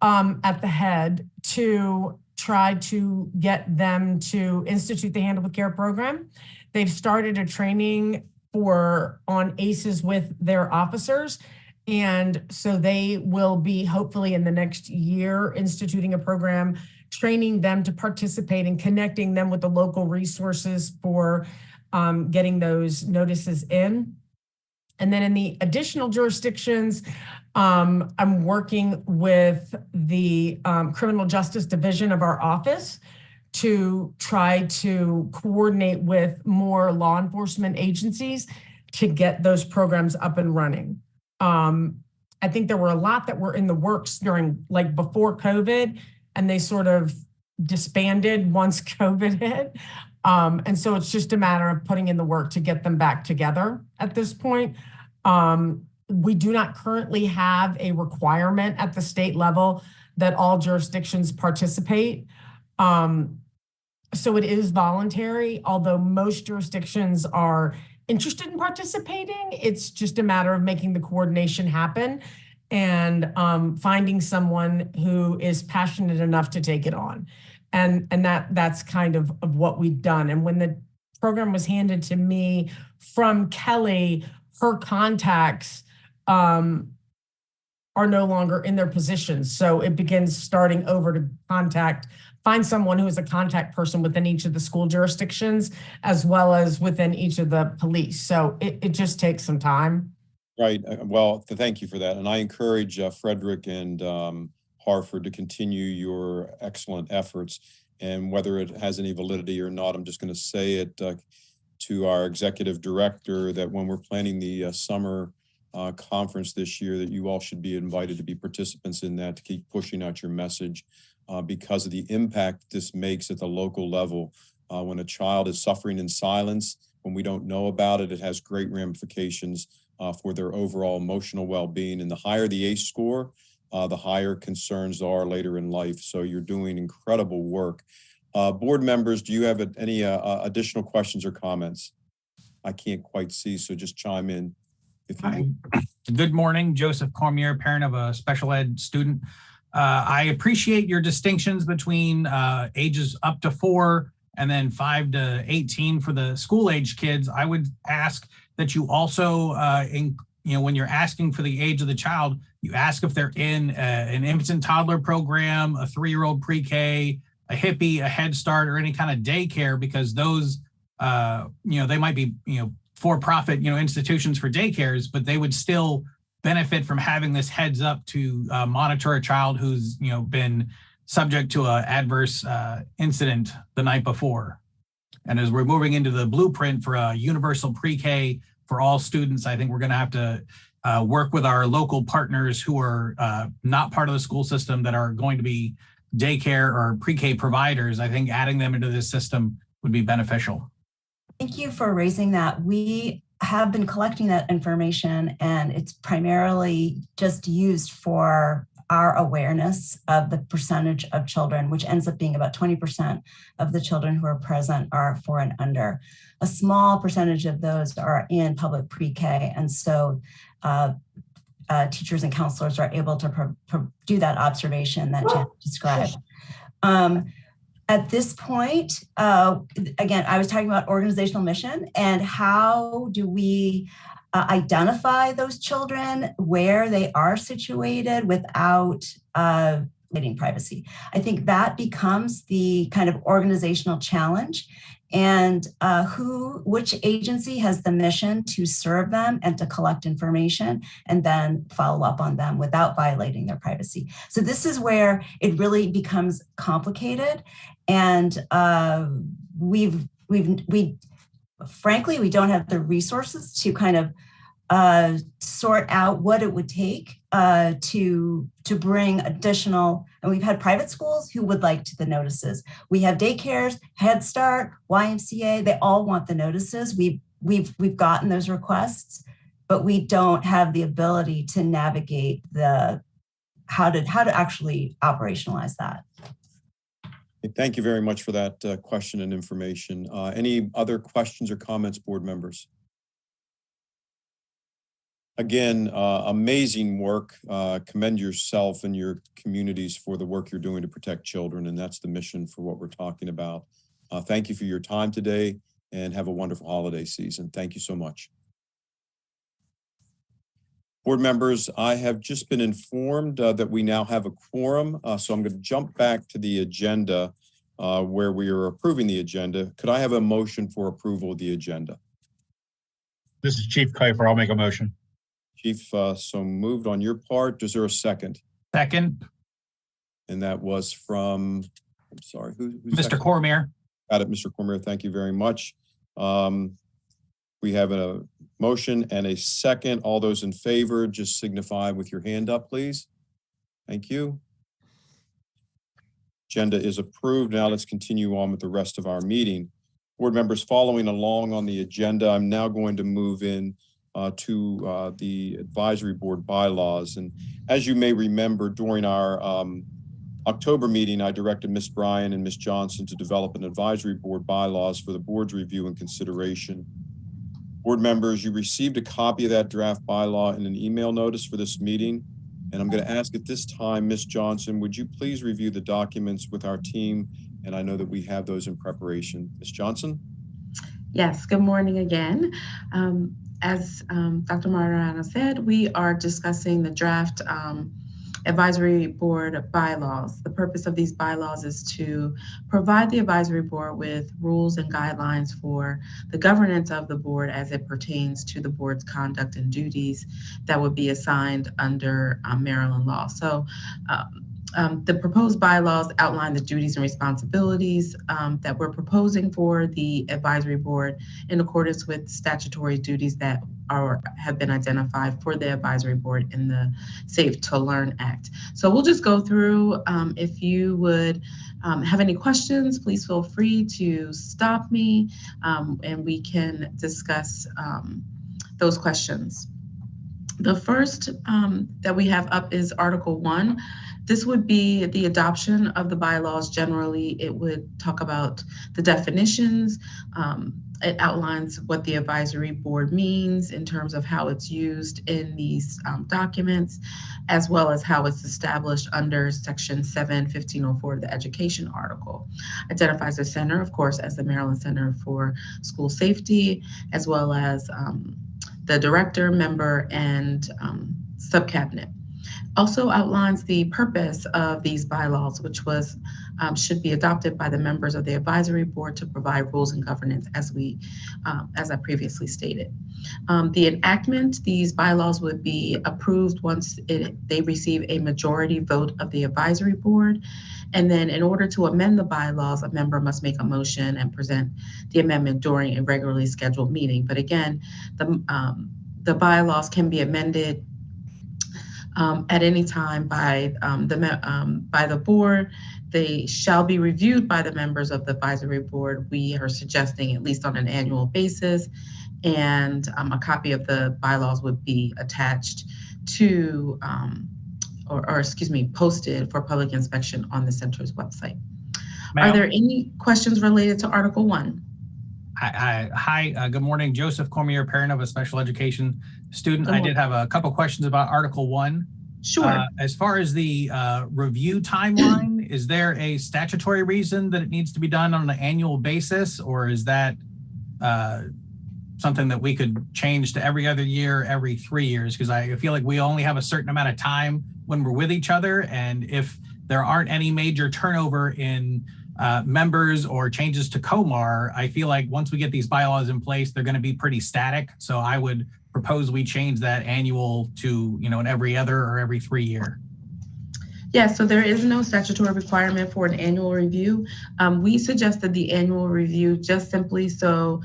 at the head to try to get them to institute the Handle with Care program. They've started a training on ACEs with their officers. And so they will be hopefully in the next year instituting a program, training them to participate and connecting them with the local resources for getting those notices in. And then in the additional jurisdictions, I'm working with the Criminal Justice Division of our office to try to coordinate with more law enforcement agencies to get those programs up and running. I think there were a lot that were in the works during, like, before COVID, and they sort of disbanded once COVID hit. And so it's just a matter of putting in the work to get them back together at this point. We do not currently have a requirement at the state level that all jurisdictions participate. So it is voluntary, although most jurisdictions are interested in participating. It's just a matter of making the coordination happen and finding someone who is passionate enough to take it on. And that's kind of what we've done. And when the program was handed to me from Kelly, her contacts are no longer in their positions. So it begins starting over to find someone who is a contact person within each of the school jurisdictions, as well as within each of the police. So it just takes some time. Right. Well, thank you for that. And I encourage Frederick and Hartford to continue your excellent efforts. And whether it has any validity or not, I'm just going to say it to our executive director that when we're planning the summer conference this year, that you all should be invited to be participants in that, to keep pushing out your message because of the impact this makes at the local level. When a child is suffering in silence, when we don't know about it, it has great ramifications for their overall emotional well-being. And the higher the ACE score, the higher concerns are later in life. So you're doing incredible work. Board members, do you have any additional questions or comments? I can't quite see, so just chime in. Good morning, Joseph Cormier, parent of a special ed student. I appreciate your distinctions between ages up to 4 and then 5 to 18 for the school age kids. I would ask that you also, when you're asking for the age of the child, you ask if they're in an infant toddler program, a 3-year-old pre-K, a hippie, a Head Start, or any kind of daycare, because those, they might be, for-profit, institutions for daycares, but they would still benefit from having this heads up to monitor a child who's, been subject to an adverse incident the night before. And as we're moving into the blueprint for a universal pre-K for all students, I think we're going to have to work with our local partners who are not part of the school system, that are going to be daycare or pre-K providers. I think adding them into this system would be beneficial. Thank you for raising that. We have been collecting that information, and it's primarily just used for our awareness of the percentage of children, which ends up being about 20% of the children who are present are 4 and under. A small percentage of those are in public pre-K, and so teachers and counselors are able to do that observation that Jen described. At this point, again, I was talking about organizational mission and how do we identify those children where they are situated without violating privacy. I think that becomes the kind of organizational challenge, and which agency has the mission to serve them and to collect information and then follow up on them without violating their privacy. So this is where it really becomes complicated, and frankly, we don't have the resources to kind of sort out what it would take to bring additional, and we've had private schools who would like the notices. We have daycares, Head Start, YMCA, they all want the notices. We've gotten those requests, but we don't have the ability to navigate how to actually operationalize that. Thank you very much for that question and information. Any other questions or comments, board members? Again, amazing work. Commend yourself and your communities for the work you're doing to protect children, and that's the mission for what we're talking about. Thank you for your time today, and have a wonderful holiday season. Thank you so much. Board members, I have just been informed that we now have a quorum, so I'm going to jump back to the agenda where we are approving the agenda. Could I have a motion for approval of the agenda? This is Chief Kuiper. I'll make a motion. Chief, so moved on your part. Is there a second? Second. And that was from, I'm sorry, who's Mr. Cormier. Got it, Mr. Cormier. Thank you very much. We have a motion and a second. All those in favor, just signify with your hand up, please. Thank you. Agenda is approved. Now let's continue on with the rest of our meeting. Board members, following along on the agenda, I'm now going to move in to the advisory board bylaws. And as you may remember, during our October meeting, I directed Ms. Bryan and Ms. Johnson to develop an advisory board bylaws for the board's review and consideration. Board members, you received a copy of that draft bylaw in an email notice for this meeting. And I'm going to ask at this time, Ms. Johnson, would you please review the documents with our team? And I know that we have those in preparation. Ms. Johnson? Yes, good morning again. As Dr. Martirano said, we are discussing the draft advisory board bylaws. The purpose of these bylaws is to provide the advisory board with rules and guidelines for the governance of the board as it pertains to the board's conduct and duties that would be assigned under Maryland law. So the proposed bylaws outline the duties and responsibilities that we're proposing for the advisory board in accordance with statutory duties that have been identified for the advisory board in the Safe to Learn Act. So we'll just go through. If you would have any questions, please feel free to stop me and we can discuss those questions. The first that we have up is Article 1. This would be the adoption of the bylaws. Generally, it would talk about the definitions. It outlines what the advisory board means in terms of how it's used in these documents, as well as how it's established under Section 7-1504 of the Education article. Identifies the center, of course, as the Maryland Center for School Safety, as well as the director, member, and subcabinet. Also outlines the purpose of these bylaws, which was should be adopted by the members of the advisory board to provide rules and governance, as I previously stated. The enactment, these bylaws would be approved once they receive a majority vote of the advisory board. And then in order to amend the bylaws, a member must make a motion and present the amendment during a regularly scheduled meeting. But again, the bylaws can be amended at any time by the board. They shall be reviewed by the members of the advisory board. We are suggesting at least on an annual basis, and a copy of the bylaws would be attached to, posted for public inspection on the center's website. Are there any questions related to Article 1? Hi, good morning. Joseph Cormier, parent of a special education student. I did have a couple questions about Article 1. Sure. As far as the review timeline, is there a statutory reason that it needs to be done on an annual basis, or is that something that we could change to every other year, every 3 years? Because I feel like we only have a certain amount of time when we're with each other, and if there aren't any major turnover in members or changes to COMAR, I feel like once we get these bylaws in place, they're going to be pretty static. So I would propose we change that annual to, an every other or every 3 year. Yeah, so there is no statutory requirement for an annual review. We suggested the annual review just simply so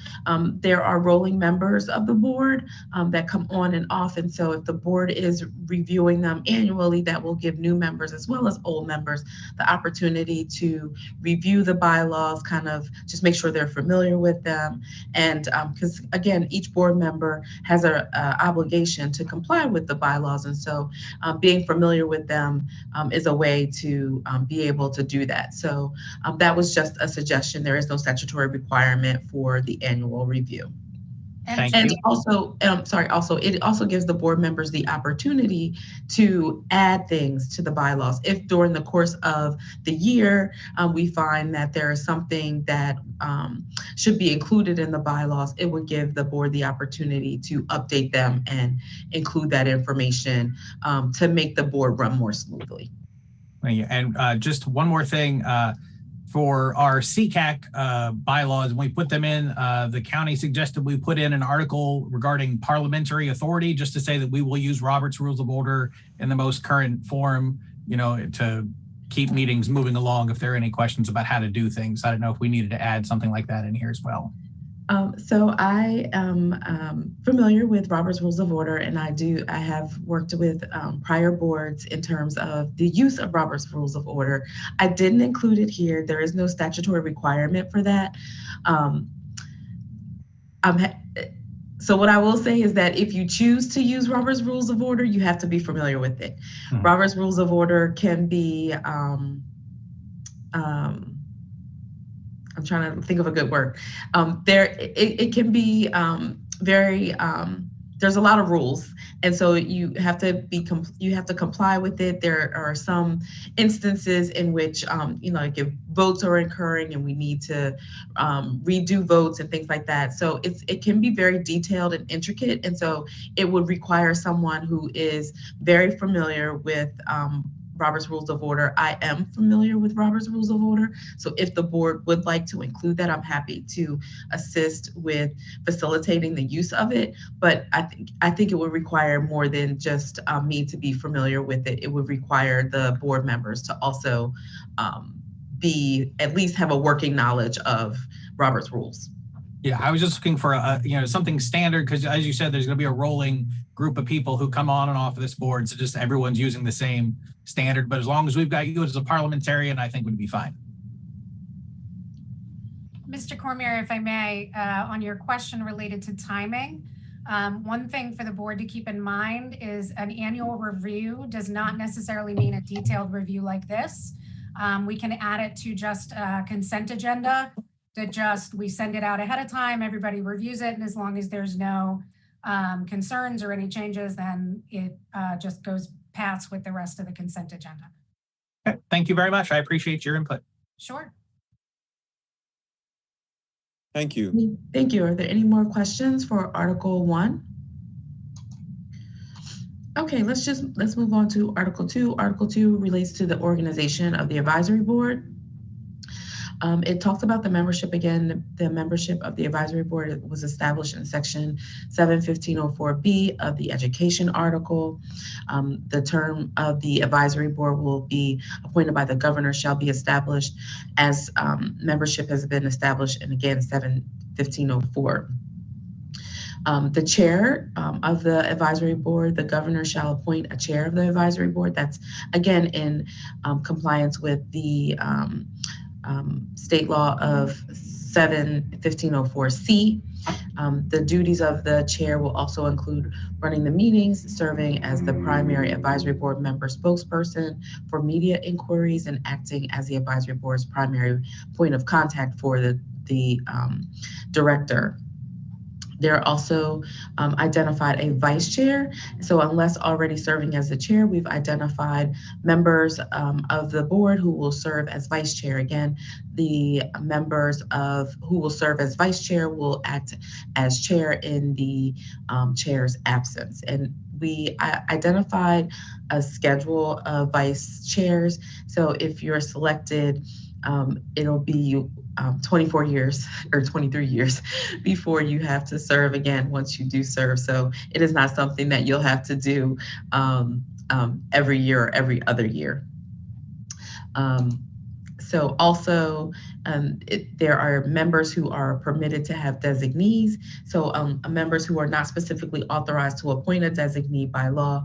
there are rolling members of the board that come on and off. And so if the board is reviewing them annually, that will give new members as well as old members the opportunity to review the bylaws, kind of just make sure they're familiar with them. And because again, each board member has an obligation to comply with the bylaws. And so being familiar with them is a way to be able to do that. So that was just a suggestion. There is no statutory requirement for the annual review. Thank And you. also, it also gives the board members the opportunity to add things to the bylaws. If during the course of the year, we find that there is something that should be included in the bylaws, it would give the board the opportunity to update them and include that information to make the board run more smoothly. And just one more thing. For our CCAC bylaws, when we put them in, the county suggested we put in an article regarding parliamentary authority, just to say that we will use Robert's Rules of Order in the most current form, to keep meetings moving along if there are any questions about how to do things. I don't know if we needed to add something like that in here as well. So I am familiar with Robert's Rules of Order, and I have worked with prior boards in terms of the use of Robert's Rules of Order. I didn't include it here. There is no statutory requirement for that. So what I will say is that if you choose to use Robert's Rules of Order, you have to be familiar with it. Mm-hmm. Robert's Rules of Order can be I'm trying to think of a good word. It can be very. There's a lot of rules, and so you have to comply with it. There are some instances in which like if votes are occurring and we need to redo votes and things like that. So it can be very detailed and intricate, and so it would require someone who is very familiar with Robert's Rules of Order. I am familiar with Robert's Rules of Order. So if the board would like to include that, I'm happy to assist with facilitating the use of it. But I think it would require more than just me to be familiar with it. It would require the board members to also at least have a working knowledge of Robert's rules. Yeah, I was just looking for something standard, because as you said, there's going to be a rolling group of people who come on and off of this board, so just everyone's using the same standard. But as long as we've got you as a parliamentarian, I think we'd be fine. Mr. Cormier, if I may, on your question related to timing, one thing for the board to keep in mind is an annual review does not necessarily mean a detailed review like this. We can add it to just a consent agenda. We send it out ahead of time, everybody reviews it, and as long as there's no concerns or any changes, then it just goes past with the rest of the consent agenda. Okay. Thank you very much. I appreciate your input. Sure. Thank you. Thank you. Are there any more questions for Article 1? Okay, let's move on to Article 2. Article 2 relates to the organization of the advisory board. It talks about the membership again. The membership of the advisory board was established in section 71504B of the education article. The term of the advisory board will be appointed by the governor, shall be established as membership has been established, and again, 71504. The chair of the advisory board, the governor shall appoint a chair of the advisory board. That's again in compliance with the state law of 71504C. The duties of the chair will also include running the meetings, serving as the primary advisory board member spokesperson for media inquiries, and acting as the advisory board's primary point of contact for the director. They're also identified a vice chair. So unless already serving as the chair, we've identified members of the board who will serve as vice chair. Again, the members who will serve as vice chair will act as chair in the chair's absence. And we identified a schedule of vice chairs. So if you're selected, it'll be 24 years or 23 years before you have to serve again once you do serve. So it is not something that you'll have to do every year or every other year. So also there are members who are permitted to have designees. So members who are not specifically authorized to appoint a designee by law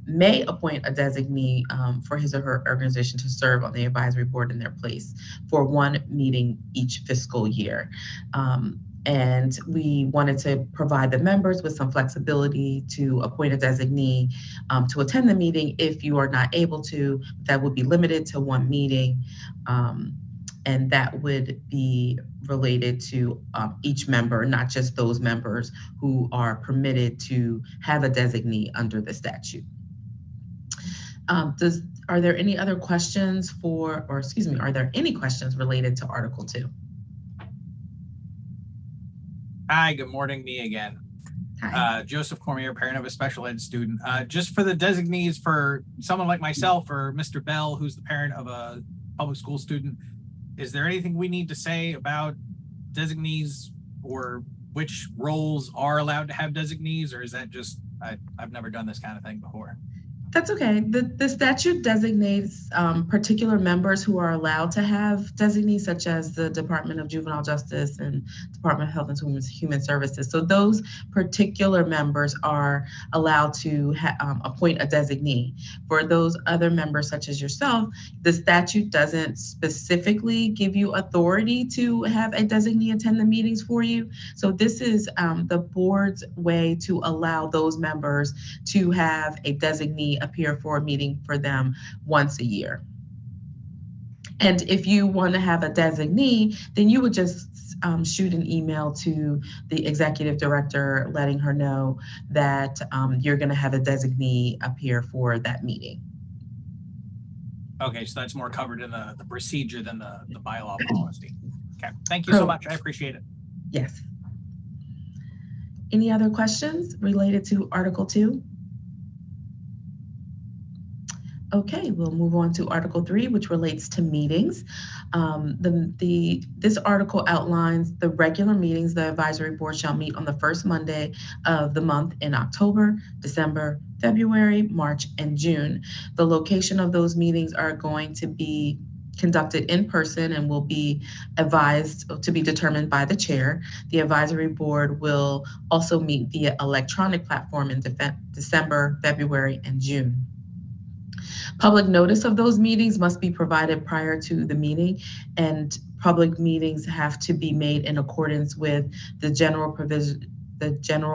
may appoint a designee for his or her organization to serve on the advisory board in their place for one meeting each fiscal year. And we wanted to provide the members with some flexibility to appoint a designee to attend the meeting. If you are not able to, that would be limited to one meeting. and that would be related to each member, not just those members who are permitted to have a designee under the statute. Are there any other questions are there any questions related to Article 2? Hi, good morning, me again. Hi. Joseph Cormier, parent of a special ed student. Just for the designees for someone like myself or Mr. Bell, who's the parent of a public school student, is there anything we need to say about designees or which roles are allowed to have designees, or is that just, I've never done this kind of thing before? That's okay. The statute designates particular members who are allowed to have designees, such as the Department of Juvenile Justice and Department of Health and Human Services. So those particular members are allowed to appoint a designee. For those other members, such as yourself, the statute doesn't specifically give you authority to have a designee attend the meetings for you. So this is the board's way to allow those members to have a designee appear for a meeting for them once a year. And if you want to have a designee, then you would just shoot an email to the executive director letting her know that you're going to have a designee appear for that meeting. Okay, so that's more covered in the procedure than the bylaw policy. Okay, thank you so much. I appreciate it. Yes. Any other questions related to Article 2? Okay, we'll move on to Article 3, which relates to meetings. This article outlines the regular meetings the advisory board shall meet on the first Monday of the month in October, December, February, March, and June. The location of those meetings are going to be conducted in person and will be advised to be determined by the chair. The advisory board will also meet via electronic platform in December, February, and June. Public notice of those meetings must be provided prior to the meeting, and public meetings have to be made in accordance with the general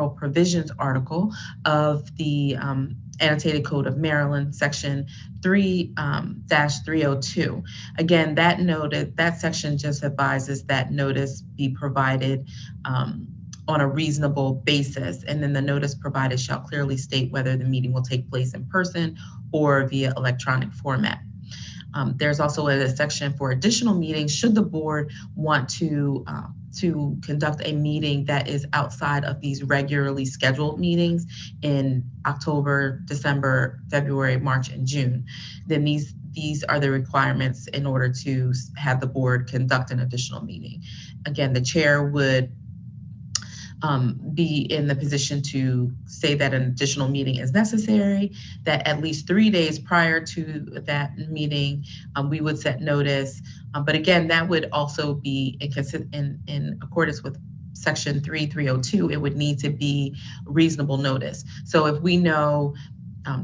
provisions article of the Annotated Code of Maryland, Section 3-302. Again, that section just advises that notice be provided on a reasonable basis, and then the notice provided shall clearly state whether the meeting will take place in person or via electronic format. There's also a section for additional meetings should the board want to conduct a meeting that is outside of these regularly scheduled meetings in October, December, February, March, and June. Then these are the requirements in order to have the board conduct an additional meeting. Again, the chair would be in the position to say that an additional meeting is necessary, that at least 3 days prior to that meeting, we would set notice. But again, that would also be in accordance with Section 3-302, it would need to be reasonable notice. So if we know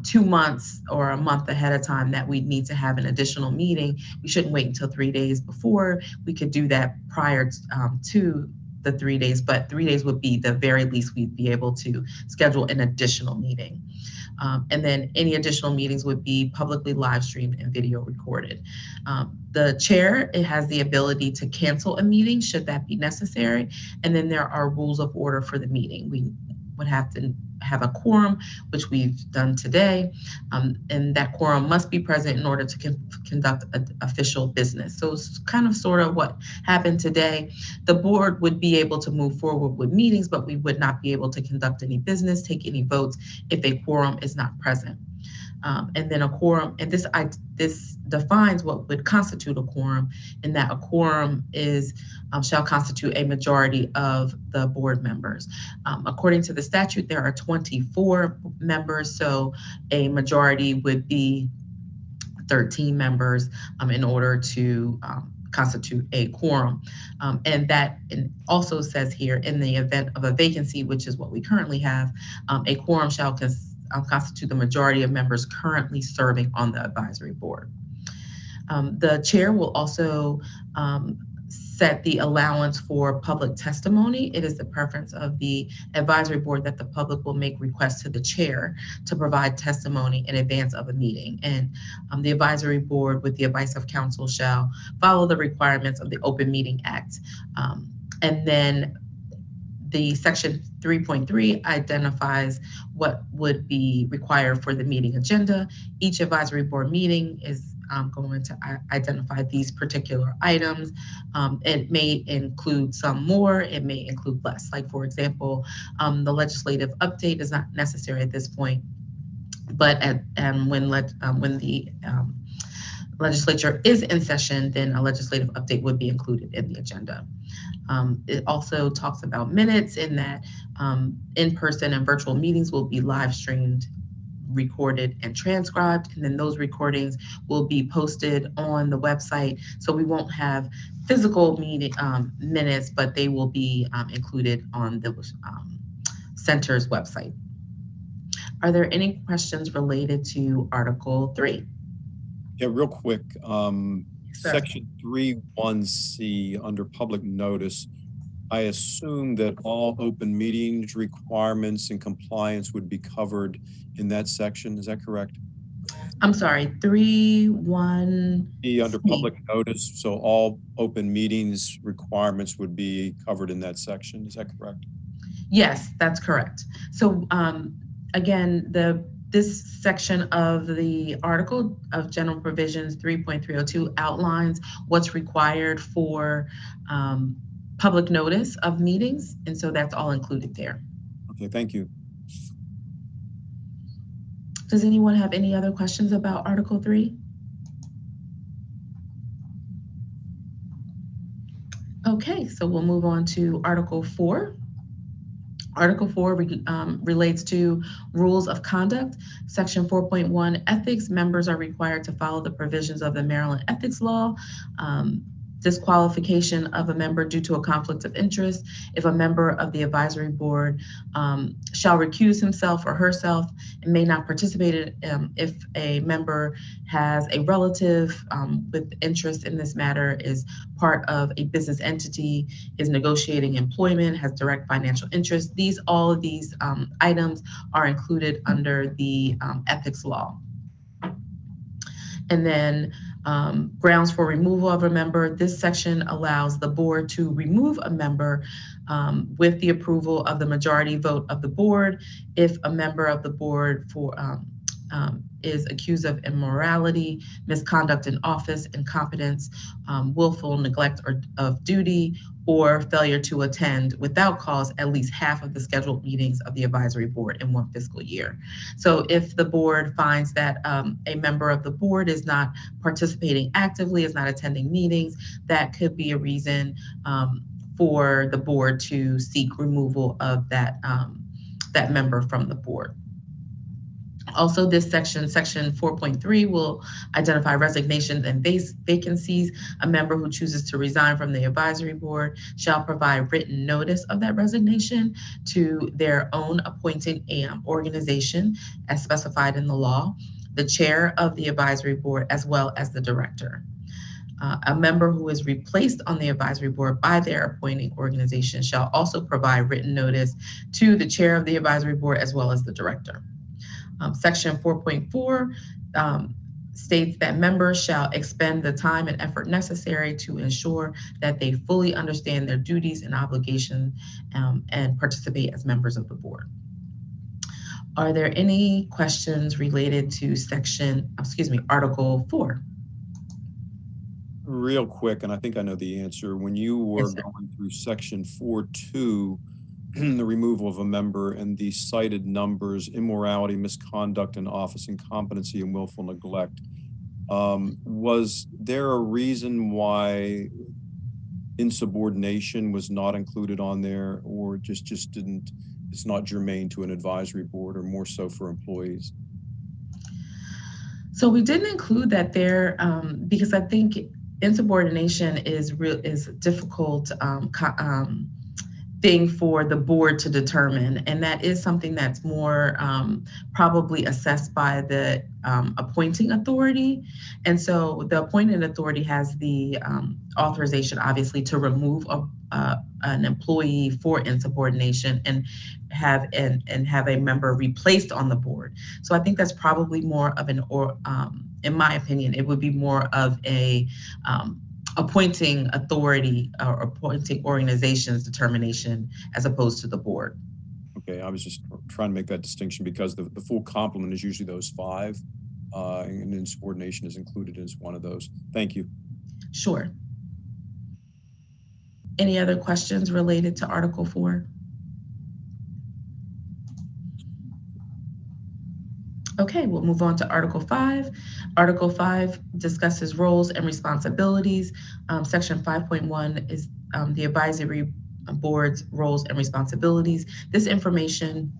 2 months or a month ahead of time that we need to have an additional meeting, we shouldn't wait until 3 days before. We could do that prior to the 3 days, but 3 days would be the very least we'd be able to schedule an additional meeting. And then any additional meetings would be publicly live streamed and video recorded. The chair, it has the ability to cancel a meeting should that be necessary. And then there are rules of order for the meeting. We would have to have a quorum, which we've done today, and that quorum must be present in order to conduct official business. So it's kind of sort of what happened today. The board would be able to move forward with meetings, but we would not be able to conduct any business, take any votes if a quorum is not present. And then a quorum, and this defines what would constitute a quorum, in that a quorum is shall constitute a majority of the board members. According to the statute, there are 24 members, so a majority would be 13 members in order to constitute a quorum. And that also says here, in the event of a vacancy, which is what we currently have, a quorum shall constitute the majority of members currently serving on the advisory board. The chair will also set the allowance for public testimony. It is the preference of the advisory board that the public will make requests to the chair to provide testimony in advance of a meeting. And the advisory board, with the advice of counsel, shall follow the requirements of the Open Meeting Act. And then the section 3.3 identifies what would be required for the meeting agenda. Each advisory board meeting is going to identify these particular items. It may include some more, it may include less. Like, for example, the legislative update is not necessary at this point, but when the legislature is in session, then a legislative update would be included in the agenda. It also talks about minutes, in that in-person and virtual meetings will be live streamed, recorded, and transcribed, and then those recordings will be posted on the website. So we won't have physical meeting minutes, but they will be included on the center's website. Are there any questions related to Article 3? Yeah, real quick. Section 3.1c under public notice, I assume that all open meetings requirements and compliance would be covered in that section. Is that correct? I'm sorry, 3.1c. Under public notice, so all open meetings requirements would be covered in that section. Is that correct? Yes, that's correct. So again, this section of the Article of General Provisions 3.302 outlines what's required for public notice of meetings, and so that's all included there. Okay, thank you. Does anyone have any other questions about Article 3? Okay, so we'll move on to Article 4. Article 4 relates to rules of conduct. Section 4.1, ethics. Members are required to follow the provisions of the Maryland ethics law. Disqualification of a member due to a conflict of interest. If a member of the advisory board shall recuse himself or herself and may not participate if a member has a relative with interest in this matter, is part of a business entity, is negotiating employment, has direct financial interest. All of these items are included under the ethics law. And then grounds for removal of a member. This section allows the board to remove a member with the approval of the majority vote of the board if a member of the board is accused of immorality, misconduct in office, incompetence, willful neglect of duty, or failure to attend without cause at least half of the scheduled meetings of the advisory board in one fiscal year. So if the board finds that a member of the board is not participating actively, is not attending meetings, that could be a reason for the board to seek removal of that member from the board. Also, this section 4.3, will identify resignations and vacancies. A member who chooses to resign from the advisory board shall provide written notice of that resignation to their own appointing organization as specified in the law, the chair of the advisory board, as well as the director. A member who is replaced on the advisory board by their appointing organization shall also provide written notice to the chair of the advisory board, as well as the director. Section 4.4 states that members shall expend the time and effort necessary to ensure that they fully understand their duties and obligations and participate as members of the board. Are there any questions related to Article 4? Real quick, and I think I know the answer. When you were going through Section 4.2, the removal of a member and the cited numbers, immorality, misconduct in office, incompetency, and willful neglect, was there a reason why insubordination was not included on there, or just didn't, it's not germane to an advisory board, or more so for employees? So we didn't include that there because I think insubordination is difficult thing for the board to determine, and that is something that's more probably assessed by the appointing authority. And so the appointing authority has the authorization, obviously, to remove an employee for insubordination and have a member replaced on the board. So I think that's probably more of in my opinion, it would be more of a appointing authority or appointing organization's determination as opposed to the board. Okay, I was just trying to make that distinction because the full complement is usually those 5, and insubordination is included as one of those. Thank you. Sure. Any other questions related to Article 4? Okay, we'll move on to Article 5. Article 5 discusses roles and responsibilities. Section 5.1 is the advisory board's roles and responsibilities. This information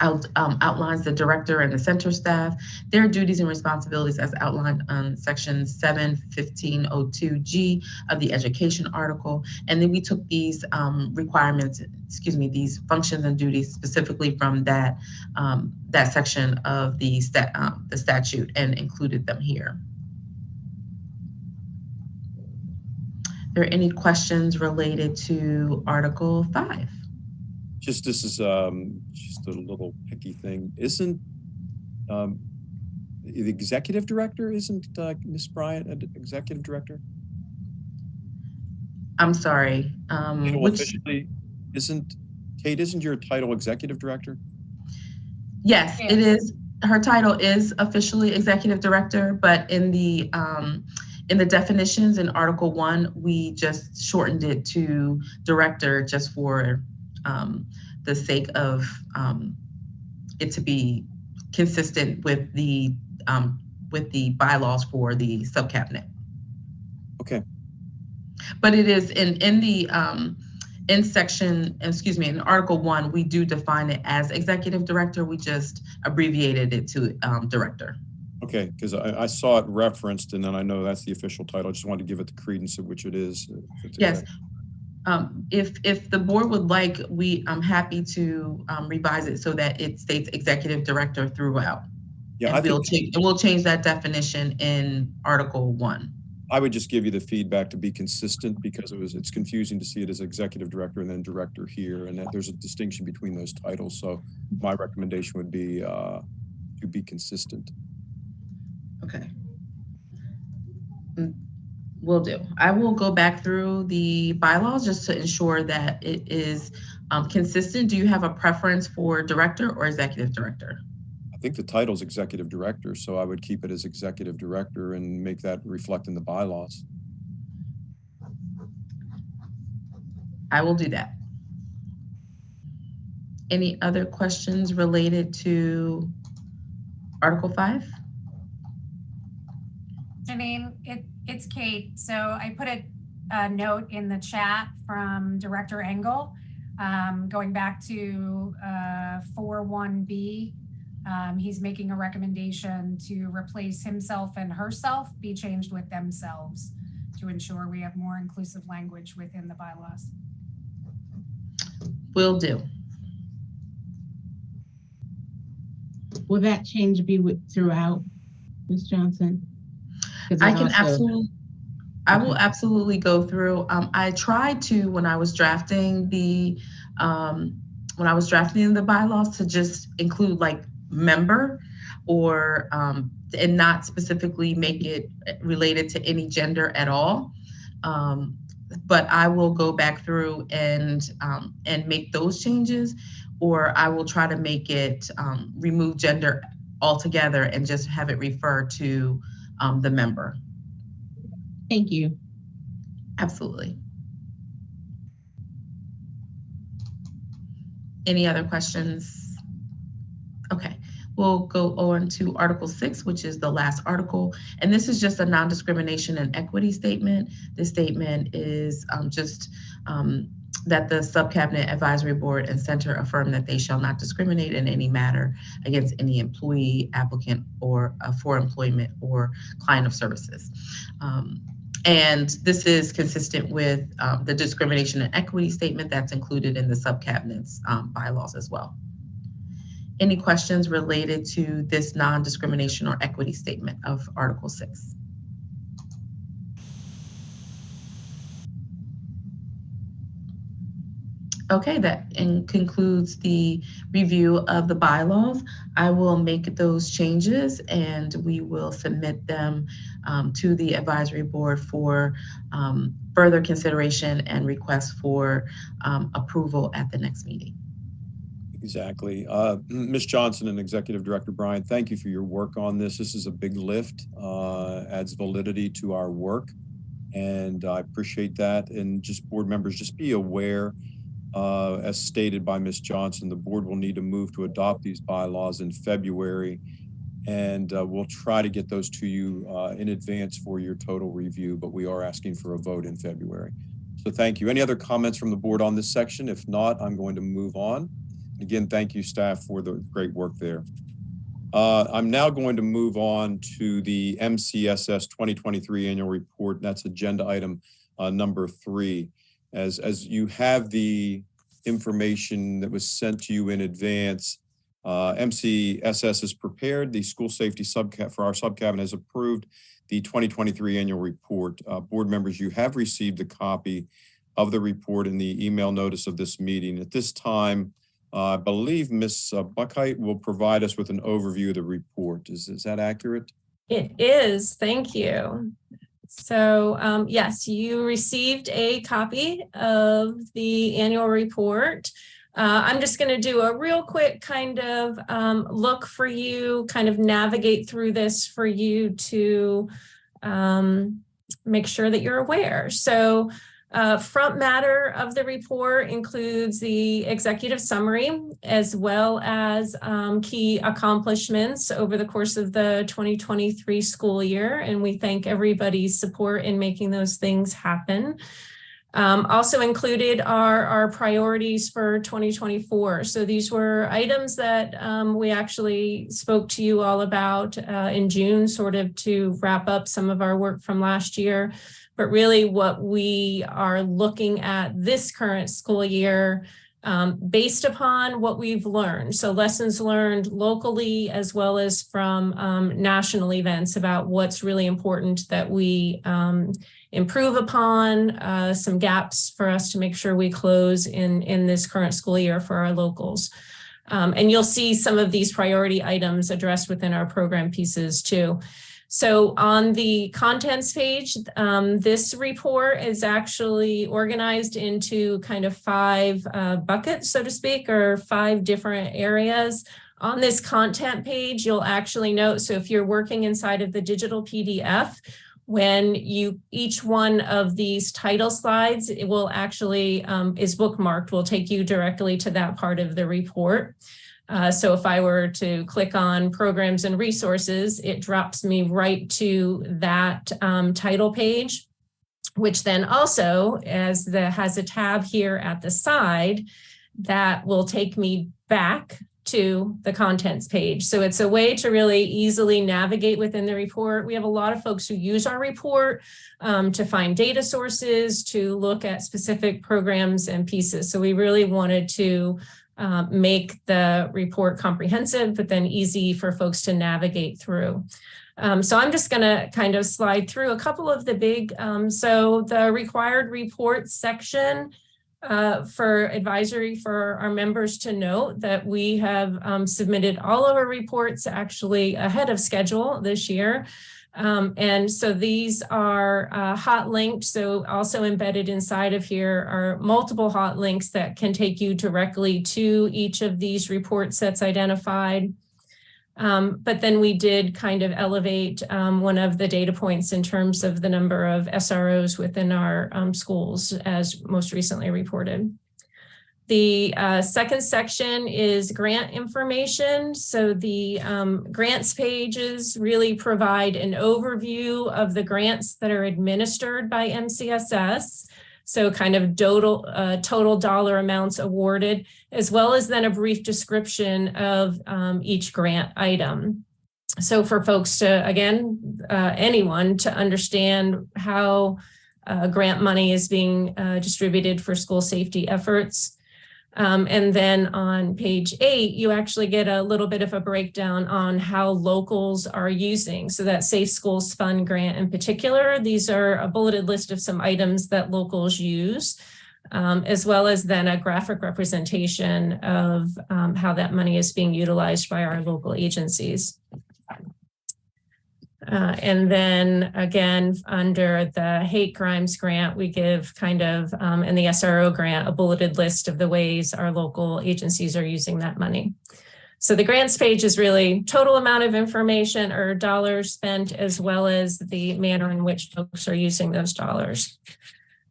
outlines the director and the center staff, their duties and responsibilities as outlined on section 71502G of the education article. And then we took these requirements, these functions and duties specifically from that section of the statute and included them here. Are there any questions related to Article 5? This is just a little picky thing. Isn't the executive director, isn't Ms. Bryant an executive director? I'm sorry. Officially, isn't your title executive director? Yes, it is. Her title is officially executive director, but in the definitions in Article 1, we just shortened it to director just for the sake of it to be consistent with the bylaws for the subcabinet. Okay. But it is in Article 1, we do define it as executive director. We just abbreviated it to director. Okay, because I saw it referenced, and then I know that's the official title. I just wanted to give it the credence of which it is. Yes. If the board would like, I'm happy to revise it so that it states executive director throughout. Yeah, and we'll change that definition in Article 1. I would just give you the feedback to be consistent because it's confusing to see it as executive director and then director here, and that there's a distinction between those titles. So my recommendation would be to be consistent. Okay. Will do. I will go back through the bylaws just to ensure that it is consistent. Do you have a preference for director or executive director? I think the title is executive director, so I would keep it as executive director and make that reflect in the bylaws. I will do that. Any other questions related to Article 5? Janine, it's Kate. So I put a note in the chat from Director Engel, going back to 4.1b. He's making a recommendation to replace himself and herself be changed with themselves to ensure we have more inclusive language within the bylaws. Will do. Will that change be throughout, Ms. Johnson? I will absolutely go through. I tried to, when I was drafting the bylaws, to just include like member or and not specifically make it related to any gender at all. But I will go back through and make those changes, or I will try to make it remove gender altogether and just have it refer to the member. Thank you. Absolutely. Any other questions? Okay, we'll go on to Article 6, which is the last article. And this is just a non-discrimination and equity statement. This statement is that the Subcabinet Advisory Board and Center affirm that they shall not discriminate in any matter against any employee, applicant, or for employment or client of services. And this is consistent with the discrimination and equity statement that's included in the Subcabinet's bylaws as well. Any questions related to this non-discrimination or equity statement of Article 6? Okay, that concludes the review of the bylaws. I will make those changes and we will submit them to the advisory board for further consideration and request for approval at the next meeting. Exactly. Ms. Johnson and Executive Director Bryan, thank you for your work on this. This is a big lift, adds validity to our work, and I appreciate that. And just board members, just be aware, as stated by Ms. Johnson, the board will need to move to adopt these bylaws in February, and we'll try to get those to you in advance for your total review, but we are asking for a vote in February. So thank you. Any other comments from the board on this section? If not, I'm going to move on. Again, thank you, staff, for the great work there. I'm now going to move on to the MCSS 2023 annual report. And that's agenda item number 3. As you have the information that was sent to you in advance, MCSS has prepared the school safety for our subcabinet has approved the 2023 annual report. Board members, you have received a copy of the report in the email notice of this meeting. At this time, I believe Ms. Buckheit will provide us with an overview of the report. Is that accurate? It is. Thank you. So yes, you received a copy of the annual report. I'm just going to do a real quick kind of look for you, kind of navigate through this for you to make sure that you're aware. So front matter of the report includes the executive summary, as well as key accomplishments over the course of the 2023 school year. And we thank everybody's support in making those things happen. Also included are our priorities for 2024. So these were items that we actually spoke to you all about in June, sort of to wrap up some of our work from last year. But really what we are looking at this current school year based upon what we've learned. So lessons learned locally as well as from national events about what's really important that we improve upon, some gaps for us to make sure we close in this current school year for our locals. And you'll see some of these priority items addressed within our program pieces too. So on the contents page, this report is actually organized into kind of 5 buckets, so to speak, or 5 different areas. On this content page, you'll actually note, so if you're working inside of the digital PDF, when each one of these title slides, it will actually is bookmarked, will take you directly to that part of the report. So if I were to click on programs and resources, it drops me right to that title page, which then also has a tab here at the side that will take me back to the contents page. So it's a way to really easily navigate within the report. We have a lot of folks who use our report to find data sources, to look at specific programs and pieces. So we really wanted to make the report comprehensive, but then easy for folks to navigate through. So I'm just going to kind of slide through a couple of the big, so the required reports section for advisory for our members to note that we have submitted all of our reports actually ahead of schedule this year. And so these are hot linked. So also embedded inside of here are multiple hot links that can take you directly to each of these reports that's identified. But then we did kind of elevate one of the data points in terms of the number of SROs within our schools as most recently reported. The second section is grant information. So the grants pages really provide an overview of the grants that are administered by MCSS. So kind of total dollar amounts awarded, as well as then a brief description of each grant item. So for folks to, again, anyone to understand how grant money is being distributed for school safety efforts. And then on page 8, you actually get a little bit of a breakdown on how locals are using. So that Safe Schools Fund grant in particular, these are a bulleted list of some items that locals use, as well as then a graphic representation of how that money is being utilized by our local agencies. And then again, under the hate crimes grant, we give kind of, and the SRO grant, a bulleted list of the ways our local agencies are using that money. So the grants page is really total amount of information or dollars spent, as well as the manner in which folks are using those dollars.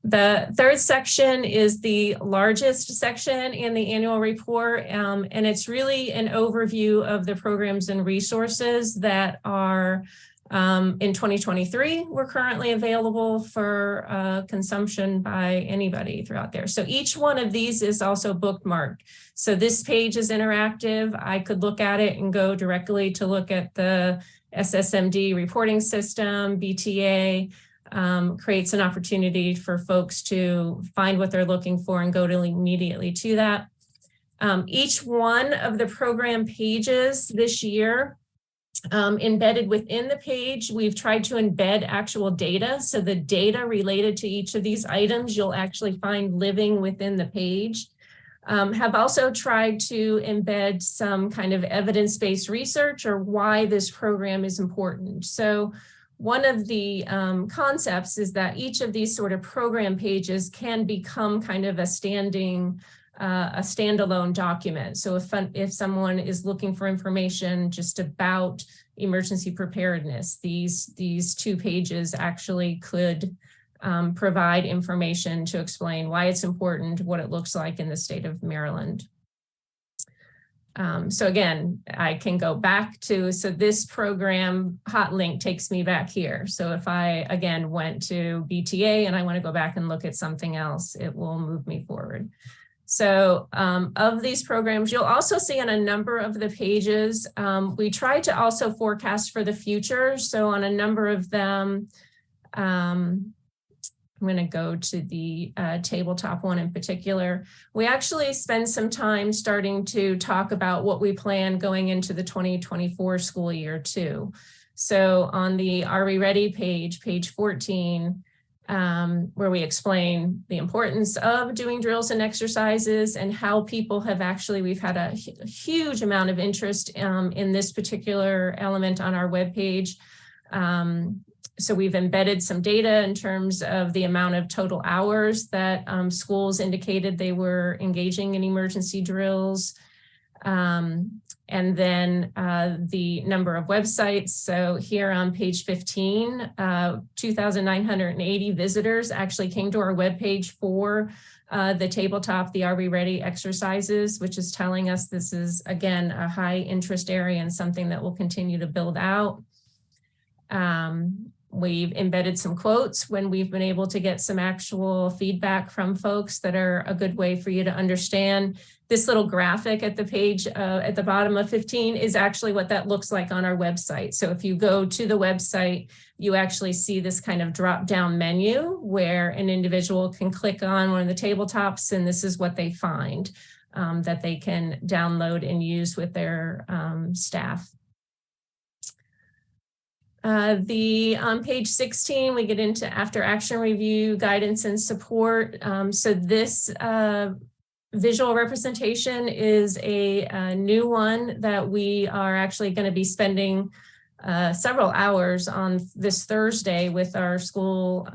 The third section is the largest section in the annual report, and it's really an overview of the programs and resources that are in 2023, we're currently available for consumption by anybody throughout there. So each one of these is also bookmarked. So this page is interactive. I could look at it and go directly to look at the SSMD reporting system. BTA creates an opportunity for folks to find what they're looking for and go to immediately to that. Each one of the program pages this year, embedded within the page, we've tried to embed actual data. So the data related to each of these items, you'll actually find living within the page. Have also tried to embed some kind of evidence-based research or why this program is important. So one of the concepts is that each of these sort of program pages can become kind of a standalone document. So if someone is looking for information just about emergency preparedness, these 2 pages actually could provide information to explain why it's important, what it looks like in the state of Maryland. So again, I can go back to, so this program hot link takes me back here. So if I, again, went to BTA and I want to go back and look at something else, it will move me forward. So of these programs, you'll also see on a number of the pages, we try to also forecast for the future. So on a number of them, I'm going to go to the tabletop one in particular. We actually spend some time starting to talk about what we plan going into the 2024 school year too. So on the Are We Ready page, page 14, where we explain the importance of doing drills and exercises and how people have actually, we've had a huge amount of interest in this particular element on our webpage. So we've embedded some data in terms of the amount of total hours that schools indicated they were engaging in emergency drills. And then the number of websites. So here on page 15, 2,980 visitors actually came to our webpage for the tabletop, the Are We Ready exercises, which is telling us this is, again, a high interest area and something that will continue to build out. We've embedded some quotes when we've been able to get some actual feedback from folks that are a good way for you to understand. This little graphic at the page at the bottom of 15 is actually what that looks like on our website. So if you go to the website, you actually see this kind of drop down menu where an individual can click on one of the tabletops, and this is what they find that they can download and use with their staff. On page 16, we get into after action review, guidance and support. So this visual representation is a new one that we are actually going to be spending several hours on this Thursday with our school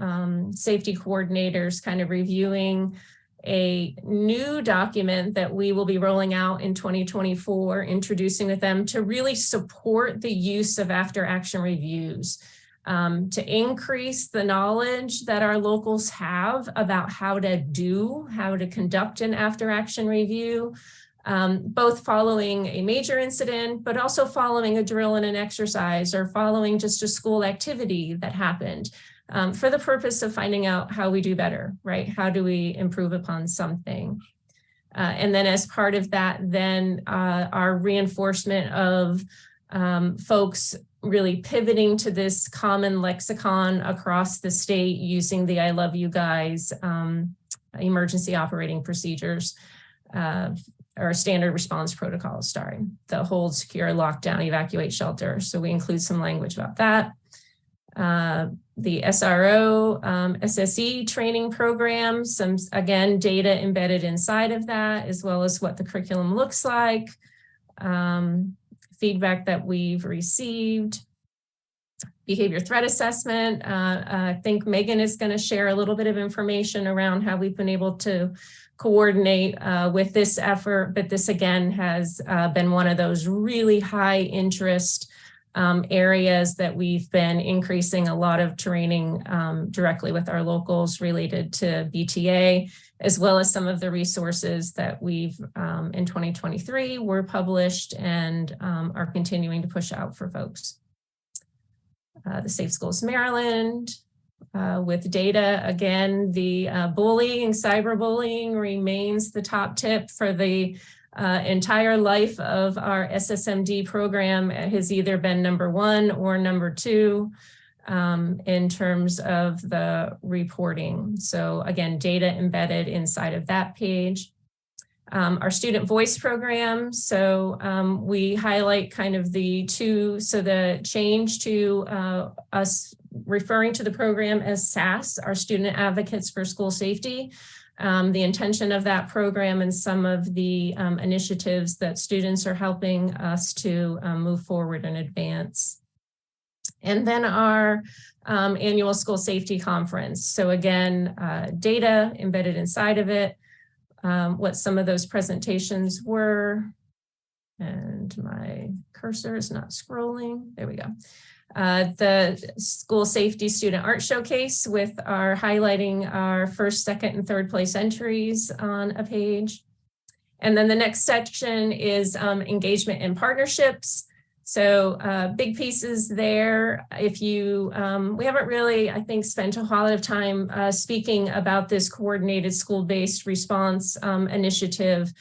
safety coordinators, kind of reviewing a new document that we will be rolling out in 2024, introducing with them to really support the use of after action reviews, to increase the knowledge that our locals have about how to conduct an after action review, both following a major incident, but also following a drill and an exercise or following just a school activity that happened. For the purpose of finding out how we do better, right? How do we improve upon something? And then as part of that, then our reinforcement of folks really pivoting to this common lexicon across the state using the I Love You Guys emergency operating procedures or standard response protocols, sorry, the hold, secure, lockdown, evacuate, shelter. So we include some language about that. The SRO, SSE training program, some, again, data embedded inside of that, as well as what the curriculum looks like, feedback that we've received, behavior threat assessment. I think Megan is going to share a little bit of information around how we've been able to coordinate with this effort, but this again has been one of those really high interest areas that we've been increasing a lot of training directly with our locals related to BTA, as well as some of the resources that we've in 2023 were published and are continuing to push out for folks. The Safe Schools Maryland with data, again, the bullying, cyberbullying remains the top tip for the entire life of our SSMD program. It has either been #1 or #2 in terms of the reporting. So again, data embedded inside of that page. Our student voice program. So we highlight kind of the two, so the change to us referring to the program as SAS, our Student Advocates for School Safety. The intention of that program and some of the initiatives that students are helping us to move forward and advance. And then our annual school safety conference. So again, data embedded inside of it, what some of those presentations were, and my cursor is not scrolling. There we go. The school safety student art showcase with our highlighting our first, second, and third place entries on a page. And then the next section is engagement and partnerships. So big pieces there. If you, we haven't really, I think, spent a lot of time speaking about this coordinated school-based response initiative.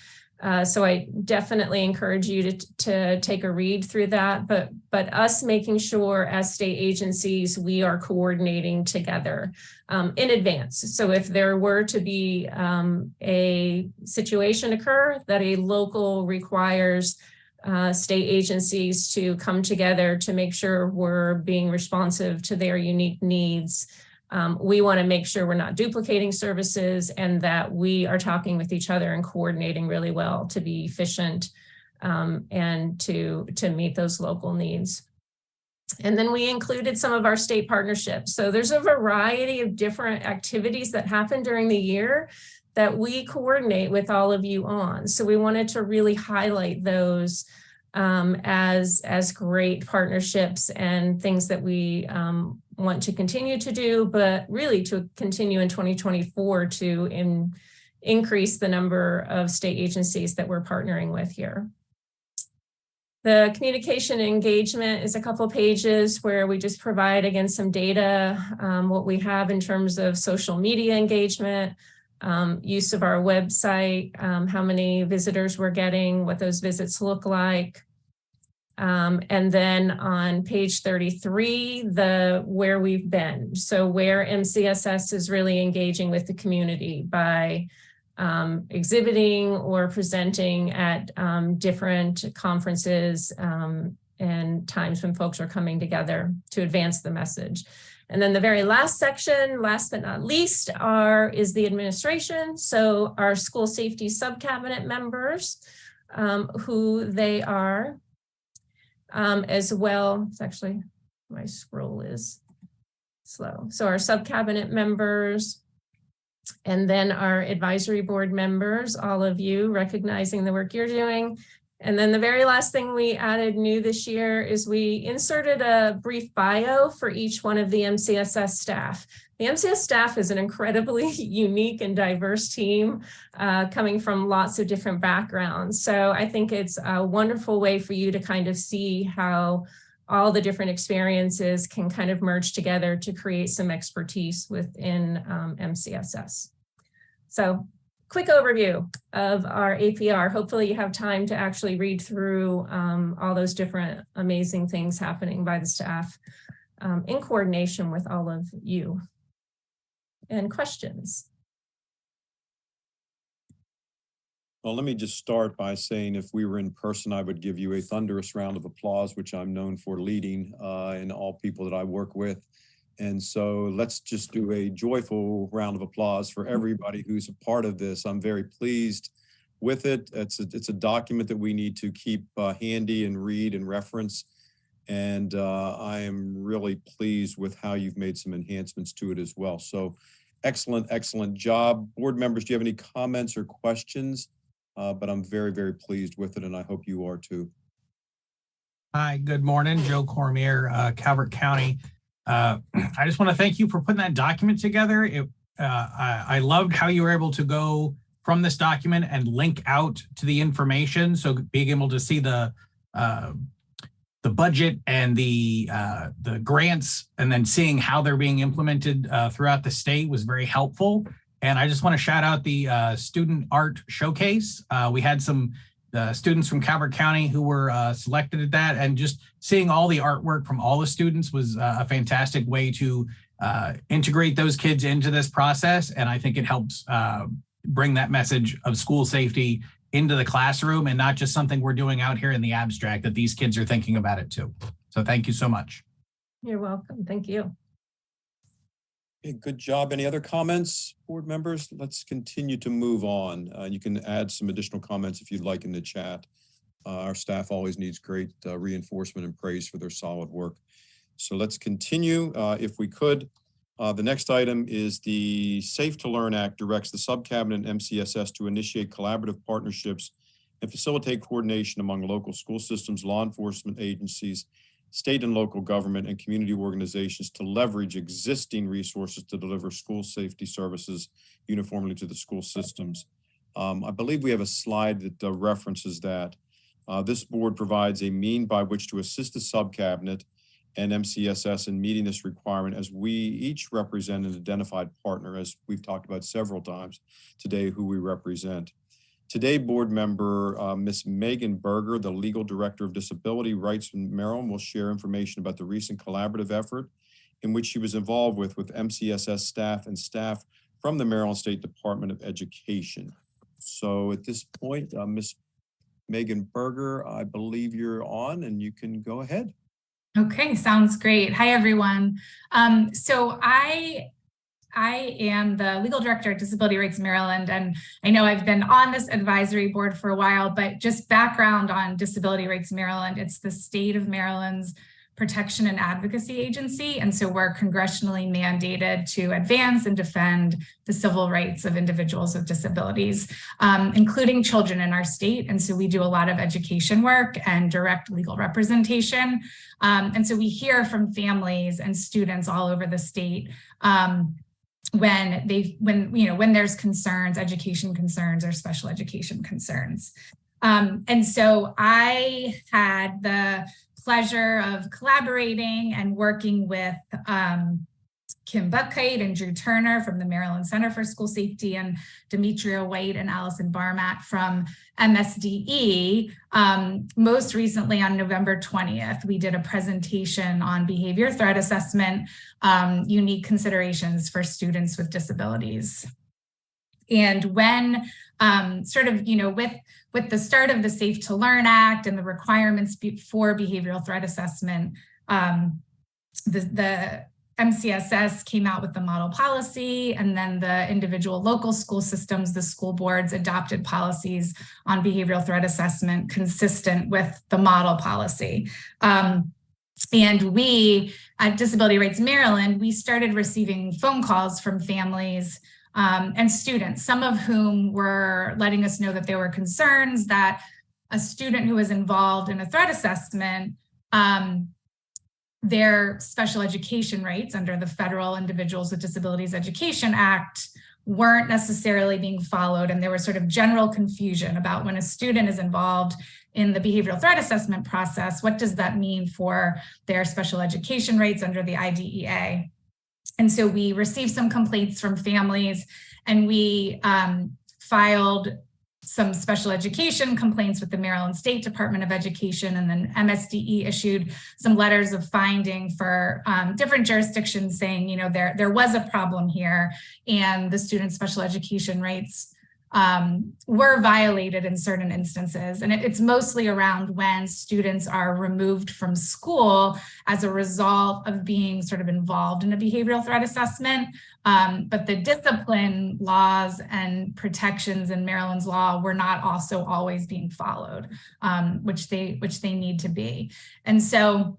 So I definitely encourage you to take a read through that, but us making sure as state agencies, we are coordinating together in advance. So if there were to be a situation occur that a local requires state agencies to come together to make sure we're being responsive to their unique needs, we want to make sure we're not duplicating services and that we are talking with each other and coordinating really well to be efficient and to meet those local needs. And then we included some of our state partnerships. So there's a variety of different activities that happen during the year that we coordinate with all of you on. So we wanted to really highlight those as great partnerships and things that we want to continue to do, but really to continue in 2024 to increase the number of state agencies that we're partnering with here. The communication and engagement is a couple pages where we just provide, again, some data, what we have in terms of social media engagement, use of our website, how many visitors we're getting, what those visits look like. And then on page 33, where we've been. So where MCSS is really engaging with the community by exhibiting or presenting at different conferences and times when folks are coming together to advance the message. And then the very last section, last but not least, is the administration. So our school safety subcabinet members, who they are, as well. It's actually, my scroll is slow. So our subcabinet members, and then our advisory board members, all of you recognizing the work you're doing. And then the very last thing we added new this year is we inserted a brief bio for each one of the MCSS staff. The MCSS staff is an incredibly unique and diverse team coming from lots of different backgrounds. So I think it's a wonderful way for you to kind of see how all the different experiences can kind of merge together to create some expertise within MCSS. So quick overview of our APR. Hopefully you have time to actually read through all those different amazing things happening by the staff in coordination with all of you. And questions? Well, let me just start by saying if we were in person, I would give you a thunderous round of applause, which I'm known for leading in all people that I work with. And so let's just do a joyful round of applause for everybody who's a part of this. I'm very pleased with it. It's a document that we need to keep handy and read and reference. And I am really pleased with how you've made some enhancements to it as well. So excellent job. Board members, do you have any comments or questions? But I'm very, very pleased with it, and I hope you are too. Hi, good morning. Joe Cormier, Calvert County. I just want to thank you for putting that document together. I loved how you were able to go from this document and link out to the information. So being able to see the budget and the grants, and then seeing how they're being implemented throughout the state was very helpful. And I just want to shout out the student art showcase. We had some students from Calvert County who were selected at that, and just seeing all the artwork from all the students was a fantastic way to integrate those kids into this process. And I think it helps bring that message of school safety into the classroom, and not just something we're doing out here in the abstract, that these kids are thinking about it too. So thank you so much. You're welcome. Thank you. Okay, good job. Any other comments, board members? Let's continue to move on. You can add some additional comments if you'd like in the chat. Our staff always needs great reinforcement and praise for their solid work. So let's continue if we could. The next item is the Safe to Learn Act directs the Subcabinet and MCSS to initiate collaborative partnerships and facilitate coordination among local school systems, law enforcement agencies, state and local government, and community organizations to leverage existing resources to deliver school safety services uniformly to the school systems. I believe we have a slide that references that. This board provides a mean by which to assist the Subcabinet and MCSS in meeting this requirement, as we each represent an identified partner, as we've talked about several times today, who we represent. Today, board member Ms. Megan Berger, the Legal Director of Disability Rights in Maryland, will share information about the recent collaborative effort in which she was involved with MCSS staff and staff from the Maryland State Department of Education. So at this point, Ms. Megan Berger, I believe you're on and you can go ahead. Okay, sounds great. Hi, everyone. So I am the legal director at Disability Rights Maryland, and I know I've been on this advisory board for a while, but just background on Disability Rights Maryland, it's the state of Maryland's protection and advocacy agency. And so we're congressionally mandated to advance and defend the civil rights of individuals with disabilities, including children in our state. And so we do a lot of education work and direct legal representation. And so we hear from families and students all over the state when there's concerns, education concerns or special education concerns. And so I had the pleasure of collaborating and working with Kim Buckheit and Drew Turner from the Maryland Center for School Safety, and Demetria White and Allison Barmat from MSDE. Most recently on November 20th, we did a presentation on behavior threat assessment, unique considerations for students with disabilities. And when with the start of the Safe to Learn Act and the requirements for behavioral threat assessment, the MCSS came out with the model policy, and then the individual local school systems, the school boards, adopted policies on behavioral threat assessment consistent with the model policy. And we at Disability Rights Maryland, we started receiving phone calls from families and students, some of whom were letting us know that there were concerns that a student who was involved in a threat assessment, their special education rights under the Federal Individuals with Disabilities Education Act weren't necessarily being followed. And there was sort of general confusion about when a student is involved in the behavioral threat assessment process, what does that mean for their special education rights under the IDEA? And so we received some complaints from families, and we filed some special education complaints with the Maryland State Department of Education, and then MSDE issued some letters of finding for different jurisdictions saying, there was a problem here and the student special education rights were violated in certain instances. And it's mostly around when students are removed from school as a result of being sort of involved in a behavioral threat assessment. But the discipline laws and protections in Maryland's law were not also always being followed, which they need to be. And so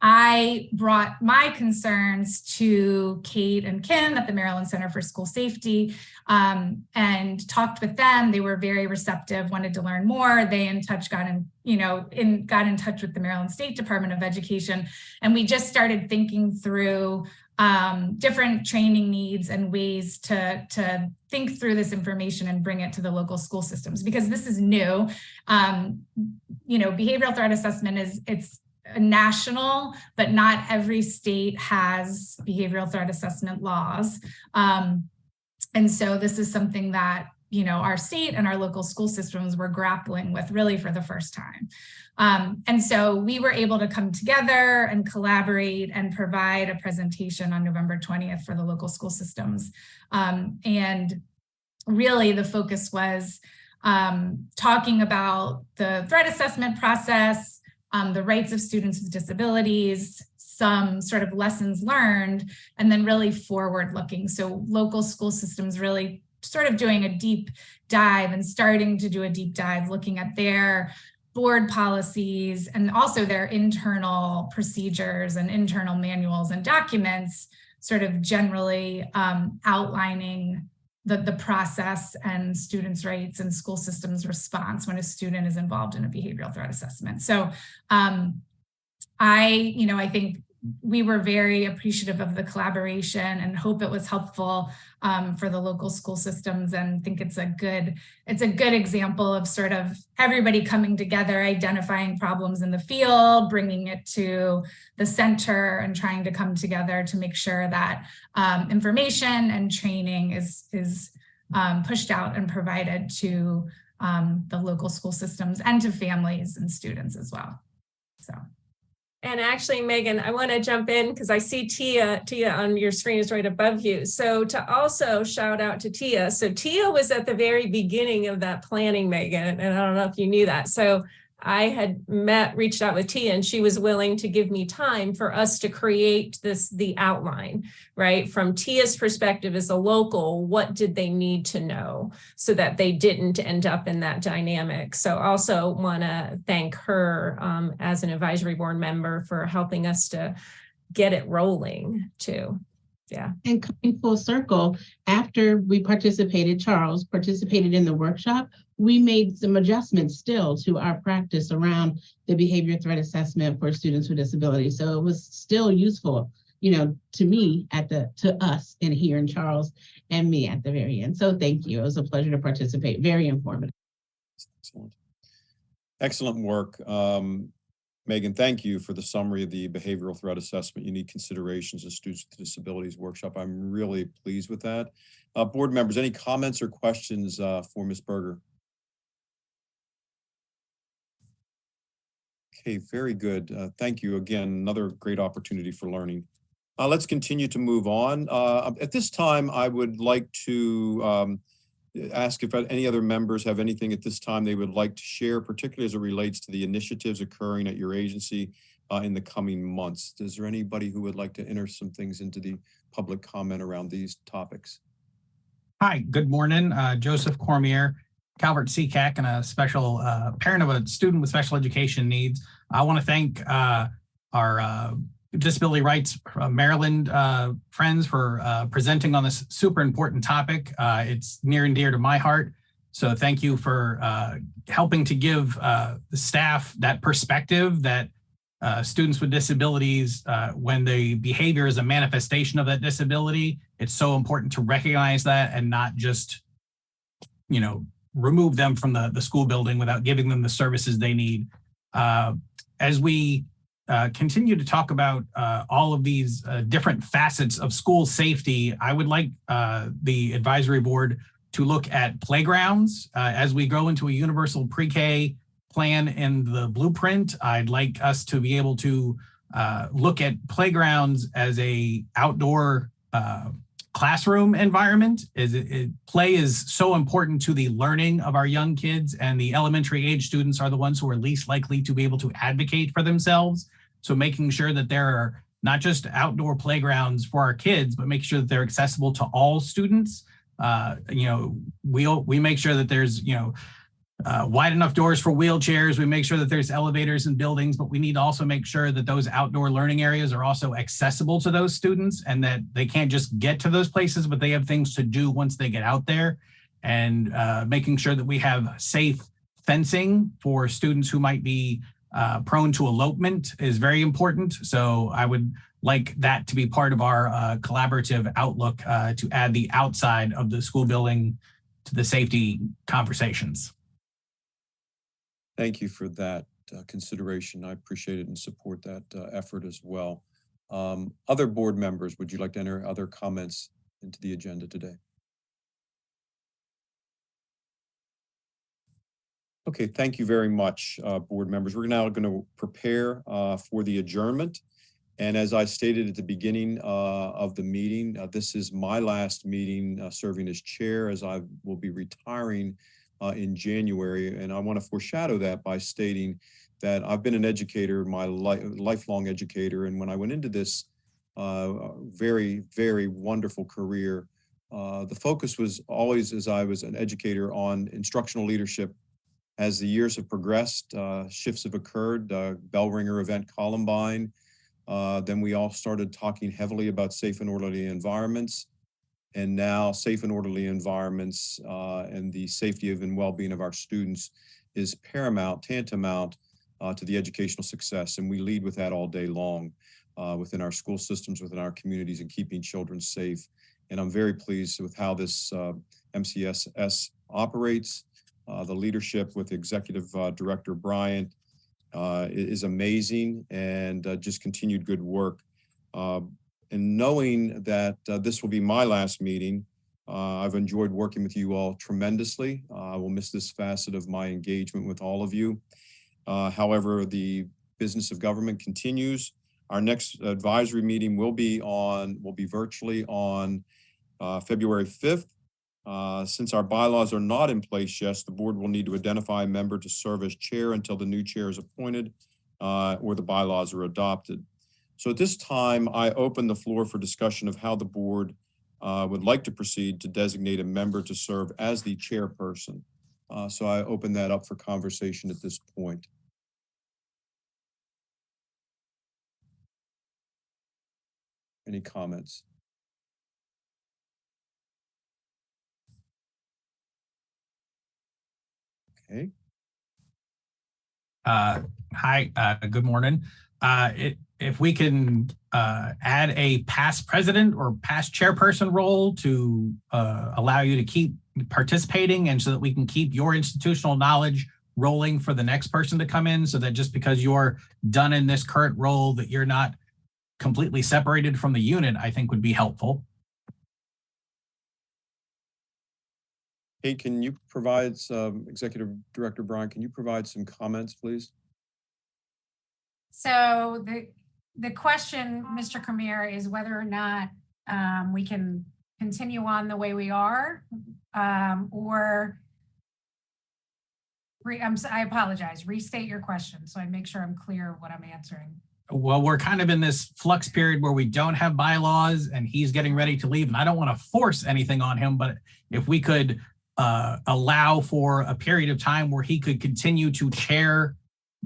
I brought my concerns to Kate and Kim at the Maryland Center for School Safety and talked with them. They were very receptive, wanted to learn more. They got in touch with the Maryland State Department of Education. And we just started thinking through different training needs and ways to think through this information and bring it to the local school systems, because this is new. Behavioral threat assessment it's national, but not every state has behavioral threat assessment laws. And so this is something that, our state and our local school systems were grappling with really for the first time. And so we were able to come together and collaborate and provide a presentation on November 20th for the local school systems. And really the focus was talking about the threat assessment process, the rights of students with disabilities, some sort of lessons learned, and then really forward looking. So local school systems really sort of doing a deep dive and starting to do a deep dive, looking at their board policies and also their internal procedures and internal manuals and documents, sort of generally outlining the process and students' rights and school systems response when a student is involved in a behavioral threat assessment. So I think we were very appreciative of the collaboration and hope it was helpful for the local school systems, and think it's a good example of sort of everybody coming together, identifying problems in the field, bringing it to the center, and trying to come together to make sure that information and training is pushed out and provided to the local school systems and to families and students as well. So. And actually, Megan, I want to jump in because I see Tia on your screen is right above you. So to also shout out to Tia. So Tia was at the very beginning of that planning, Megan, and I don't know if you knew that. So I had reached out with Tia, and she was willing to give me time for us to create the outline, right? From Tia's perspective as a local, what did they need to know so that they didn't end up in that dynamic? So also want to thank her as an advisory board member for helping us to get it rolling too. Yeah. And coming full circle, after Charles participated in the workshop, we made some adjustments still to our practice around the behavior threat assessment for students with disabilities. So it was still useful, to me to us and here in Charles and me at the very end. So thank you. It was a pleasure to participate. Very informative. Excellent work. Megan, thank you for the summary of the behavioral threat assessment, unique considerations of students with disabilities workshop. I'm really pleased with that. Board members, any comments or questions for Ms. Berger? Okay, very good. Thank you again. Another great opportunity for learning. Let's continue to move on. At this time, I would like to ask if any other members have anything at this time they would like to share, particularly as it relates to the initiatives occurring at your agency in the coming months. Is there anybody who would like to enter some things into the public comment around these topics? Hi, good morning. Joseph Cormier, Calvert CCAC, and a special parent of a student with special education needs. I want to thank our Disability Rights Maryland friends for presenting on this super important topic. It's near and dear to my heart. So thank you for helping to give the staff that perspective that students with disabilities, when the behavior is a manifestation of that disability, it's so important to recognize that and not just, remove them from the school building without giving them the services they need. As we continue to talk about all of these different facets of school safety, I would like the advisory board to look at playgrounds. As we go into a universal pre-K plan in the blueprint, I'd like us to be able to look at playgrounds as a outdoor classroom environment. Play is so important to the learning of our young kids, and the elementary age students are the ones who are least likely to be able to advocate for themselves. So making sure that there are not just outdoor playgrounds for our kids, but making sure that they're accessible to all students. We make sure that there's, wide enough doors for wheelchairs. We make sure that there's elevators in buildings, but we need to also make sure that those outdoor learning areas are also accessible to those students, and that they can't just get to those places, but they have things to do once they get out there. And making sure that we have safe fencing for students who might be prone to elopement is very important. So I would like that to be part of our collaborative outlook to add the outside of the school building to the safety conversations. Thank you for that consideration. I appreciate it and support that effort as well. Other board members, would you like to enter other comments into the agenda today? Okay, thank you very much, board members. We're now going to prepare for the adjournment. And as I stated at the beginning of the meeting, this is my last meeting serving as chair, as I will be retiring in January. And I want to foreshadow that by stating that I've been an educator, my lifelong educator. And when I went into this very, very wonderful career, the focus was always, as I was an educator, on instructional leadership. As the years have progressed, shifts have occurred, bell ringer event Columbine. Then we all started talking heavily about safe and orderly environments. And now safe and orderly environments and the safety of and well-being of our students is paramount, tantamount to the educational success. And we lead with that all day long within our school systems, within our communities, and keeping children safe. And I'm very pleased with how this MCSS operates. The leadership with Executive Director Bryant is amazing, and just continued good work. And knowing that this will be my last meeting, I've enjoyed working with you all tremendously. I will miss this facet of my engagement with all of you. However, the business of government continues. Our next advisory meeting will be virtually on February 5th. Since our bylaws are not in place yet, the board will need to identify a member to serve as chair until the new chair is appointed or the bylaws are adopted. So at this time, I open the floor for discussion of how the board would like to proceed to designate a member to serve as the chairperson. So I open that up for conversation at this point. Any comments? Okay. Hi, good morning. If we can add a past president or past chairperson role to allow you to keep participating, and so that we can keep your institutional knowledge rolling for the next person to come in, so that just because you're done in this current role that you're not completely separated from the unit, I think would be helpful. Hey, can you provide some, Executive Director Brian, can you provide some comments, please? So the question, Mr. Cormier, is whether or not we can continue on the way we are, or I apologize, restate your question so I make sure I'm clear what I'm answering. Well, we're kind of in this flux period where we don't have bylaws and he's getting ready to leave, and I don't want to force anything on him, but if we could allow for a period of time where he could continue to chair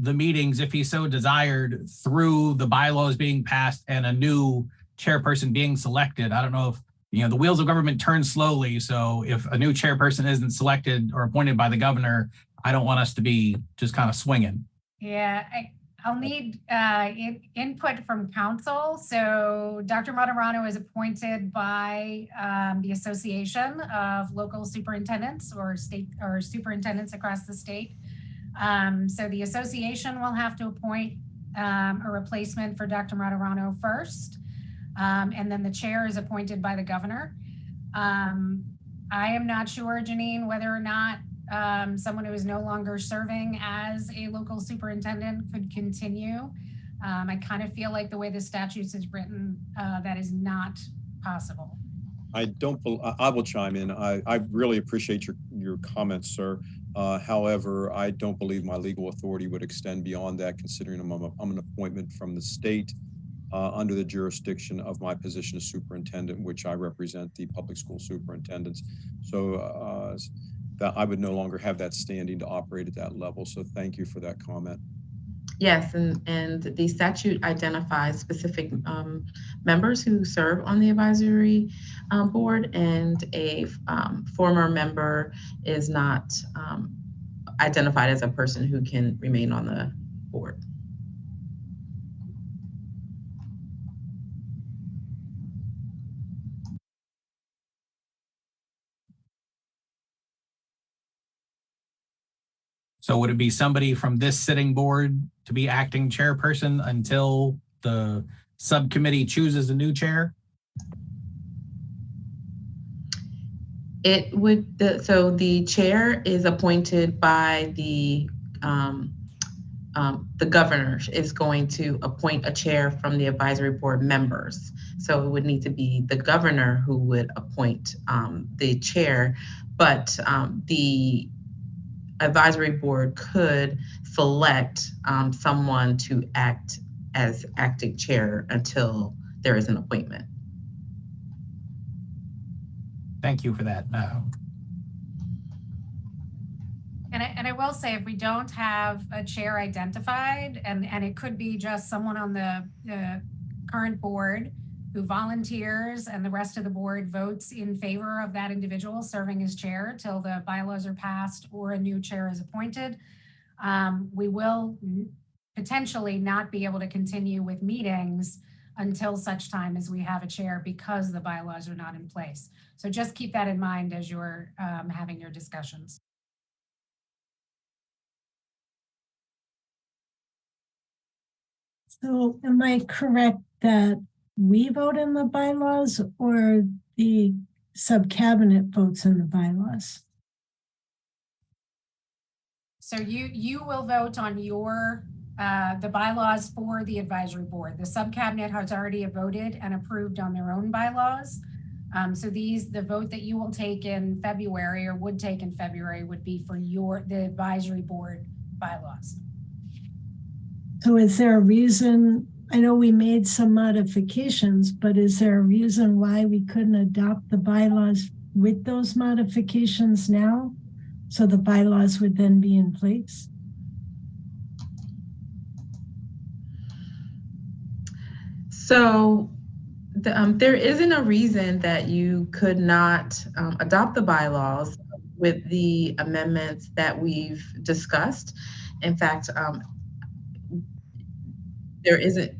the meetings if he so desired through the bylaws being passed and a new chairperson being selected. I don't know if, the wheels of government turn slowly. So if a new chairperson isn't selected or appointed by the governor, I don't want us to be just kind of swinging. Yeah, I'll need input from counsel. So Dr. Martirano is appointed by the Association of Local Superintendents or superintendents across the state. So the association will have to appoint a replacement for Dr. Martirano first. And then the chair is appointed by the governor. I am not sure, Janine, whether or not someone who is no longer serving as a local superintendent could continue. I kind of feel like the way the statutes is written, that is not possible. I will chime in. I really appreciate your comments, sir. However, I don't believe my legal authority would extend beyond that, considering I'm an appointment from the state under the jurisdiction of my position as superintendent, which I represent the public school superintendents. So that I would no longer have that standing to operate at that level. So thank you for that comment. Yes, and the statute identifies specific members who serve on the advisory board, and a former member is not identified as a person who can remain on the board. So would it be somebody from this sitting board to be acting chairperson until the subcommittee chooses a new chair? It would, so the chair is appointed by the governor is going to appoint a chair from the advisory board members. So it would need to be the governor who would appoint the chair, but the advisory board could select someone to act as acting chair until there is an appointment. Thank you for that. And I will say, if we don't have a chair identified, and it could be just someone on the current board who volunteers and the rest of the board votes in favor of that individual serving as chair till the bylaws are passed or a new chair is appointed, we will potentially not be able to continue with meetings until such time as we have a chair, because the bylaws are not in place. So just keep that in mind as you're having your discussions. So am I correct that we vote in the bylaws, or the subcabinet votes in the bylaws? So you will vote on your the bylaws for the advisory board. The subcabinet has already voted and approved on their own bylaws. So the vote that you will take in February, or would take in February, would be for the advisory board bylaws. So is there a reason, I know we made some modifications, but is there a reason why we couldn't adopt the bylaws with those modifications now? So the bylaws would then be in place? So there isn't a reason that you could not adopt the bylaws with the amendments that we've discussed. In fact, there isn't,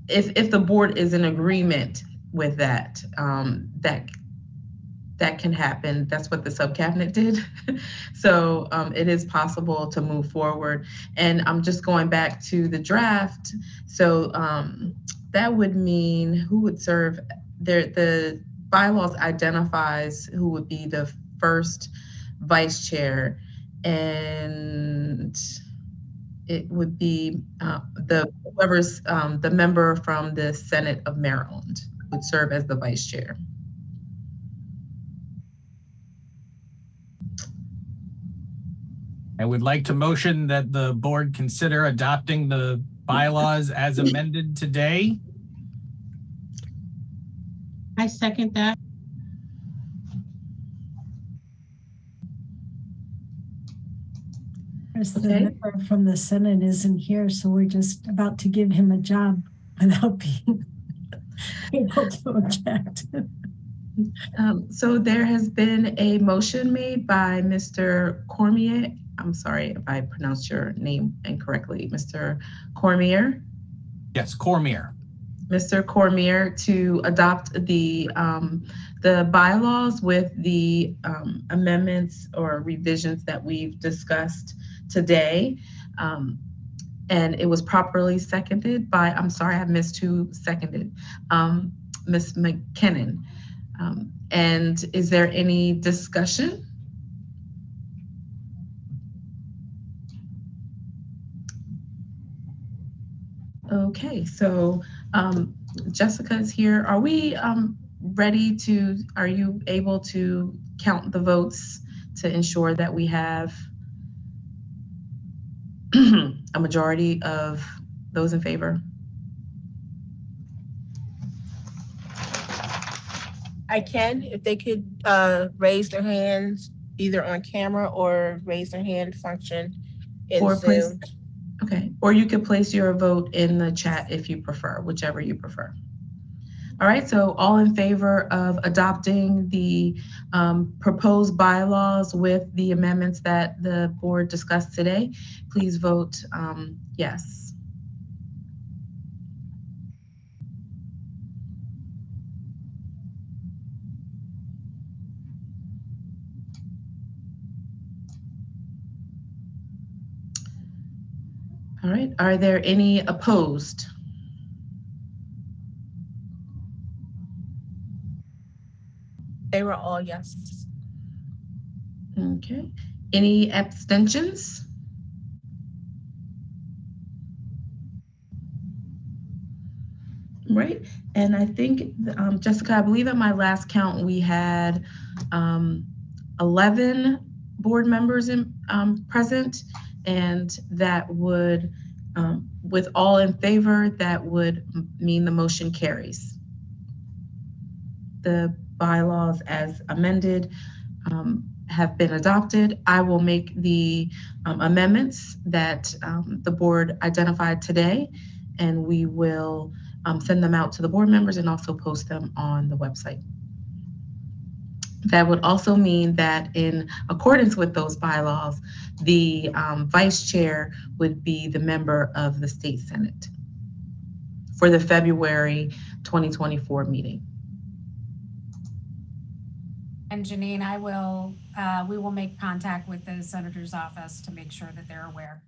if the board is in agreement with that, that can happen. That's what the subcabinet did. So it is possible to move forward. And I'm just going back to the draft. So that would mean who would serve there. The bylaws identifies who would be the first vice chair, and it would be whoever's the member from the Senate of Maryland would serve as the vice chair. I would like to motion that the board consider adopting the bylaws as amended today. I second that. The member from the Senate isn't here, so we're just about to give him a job without being able to object. So there has been a motion made by Mr. Cormier. I'm sorry if I pronounced your name incorrectly, Mr. Cormier. Yes, Cormier. Mr. Cormier, to adopt the bylaws with the amendments or revisions that we've discussed today. And it was properly seconded by, I'm sorry, I missed who seconded, Ms. McKinnon. And is there any discussion? Okay, so Jessica is here. Are we ready to, are you able to count the votes to ensure that we have a majority of those in favor? I can, if they could raise their hands either on camera or raise their hand function in Or place, Zoom. okay, or you could place your vote in the chat if you prefer, whichever you prefer. All right, so all in favor of adopting the proposed bylaws with the amendments that the board discussed today, please vote yes. All right, are there any opposed? They were all yes. Okay, any abstentions? Right, and I think, Jessica, I believe at my last count, we had 11 board members present, and that would, with all in favor, that would mean the motion carries. The bylaws as amended have been adopted. I will make the amendments that the board identified today, and we will send them out to the board members and also post them on the website. That would also mean that in accordance with those bylaws, the vice chair would be the member of the state senate for the February 2024 meeting. And Janine, we will make contact with the senator's office to make sure that they're aware.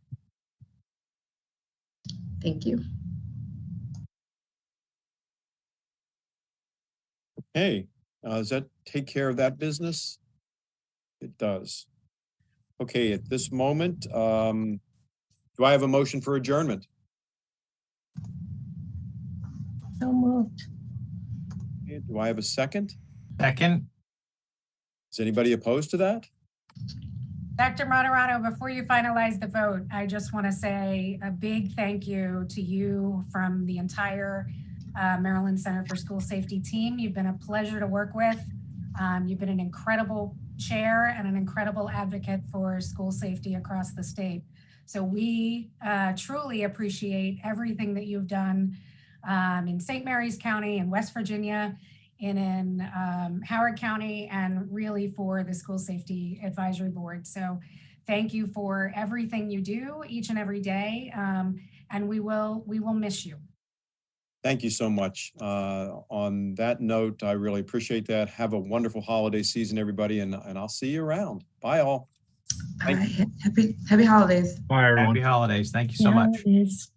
Thank you. Hey, does that take care of that business? It does. Okay, at this moment, do I have a motion for adjournment? So moved. Okay, do I have a second? Second. Is anybody opposed to that? Dr. Martirano, before you finalize the vote, I just want to say a big thank you to you from the entire Maryland Center for School Safety team. You've been a pleasure to work with. You've been an incredible chair and an incredible advocate for school safety across the state. So we truly appreciate everything that you've done in St. Mary's County, in West Virginia, in Howard County, and really for the School Safety Advisory Board. So thank you for everything you do each and every day, and we will miss you. Thank you so much. On that note, I really appreciate that. Have a wonderful holiday season, everybody, and I'll see you around. Bye, all. Happy holidays. Bye, everyone. Happy holidays. Thank you so much. It is.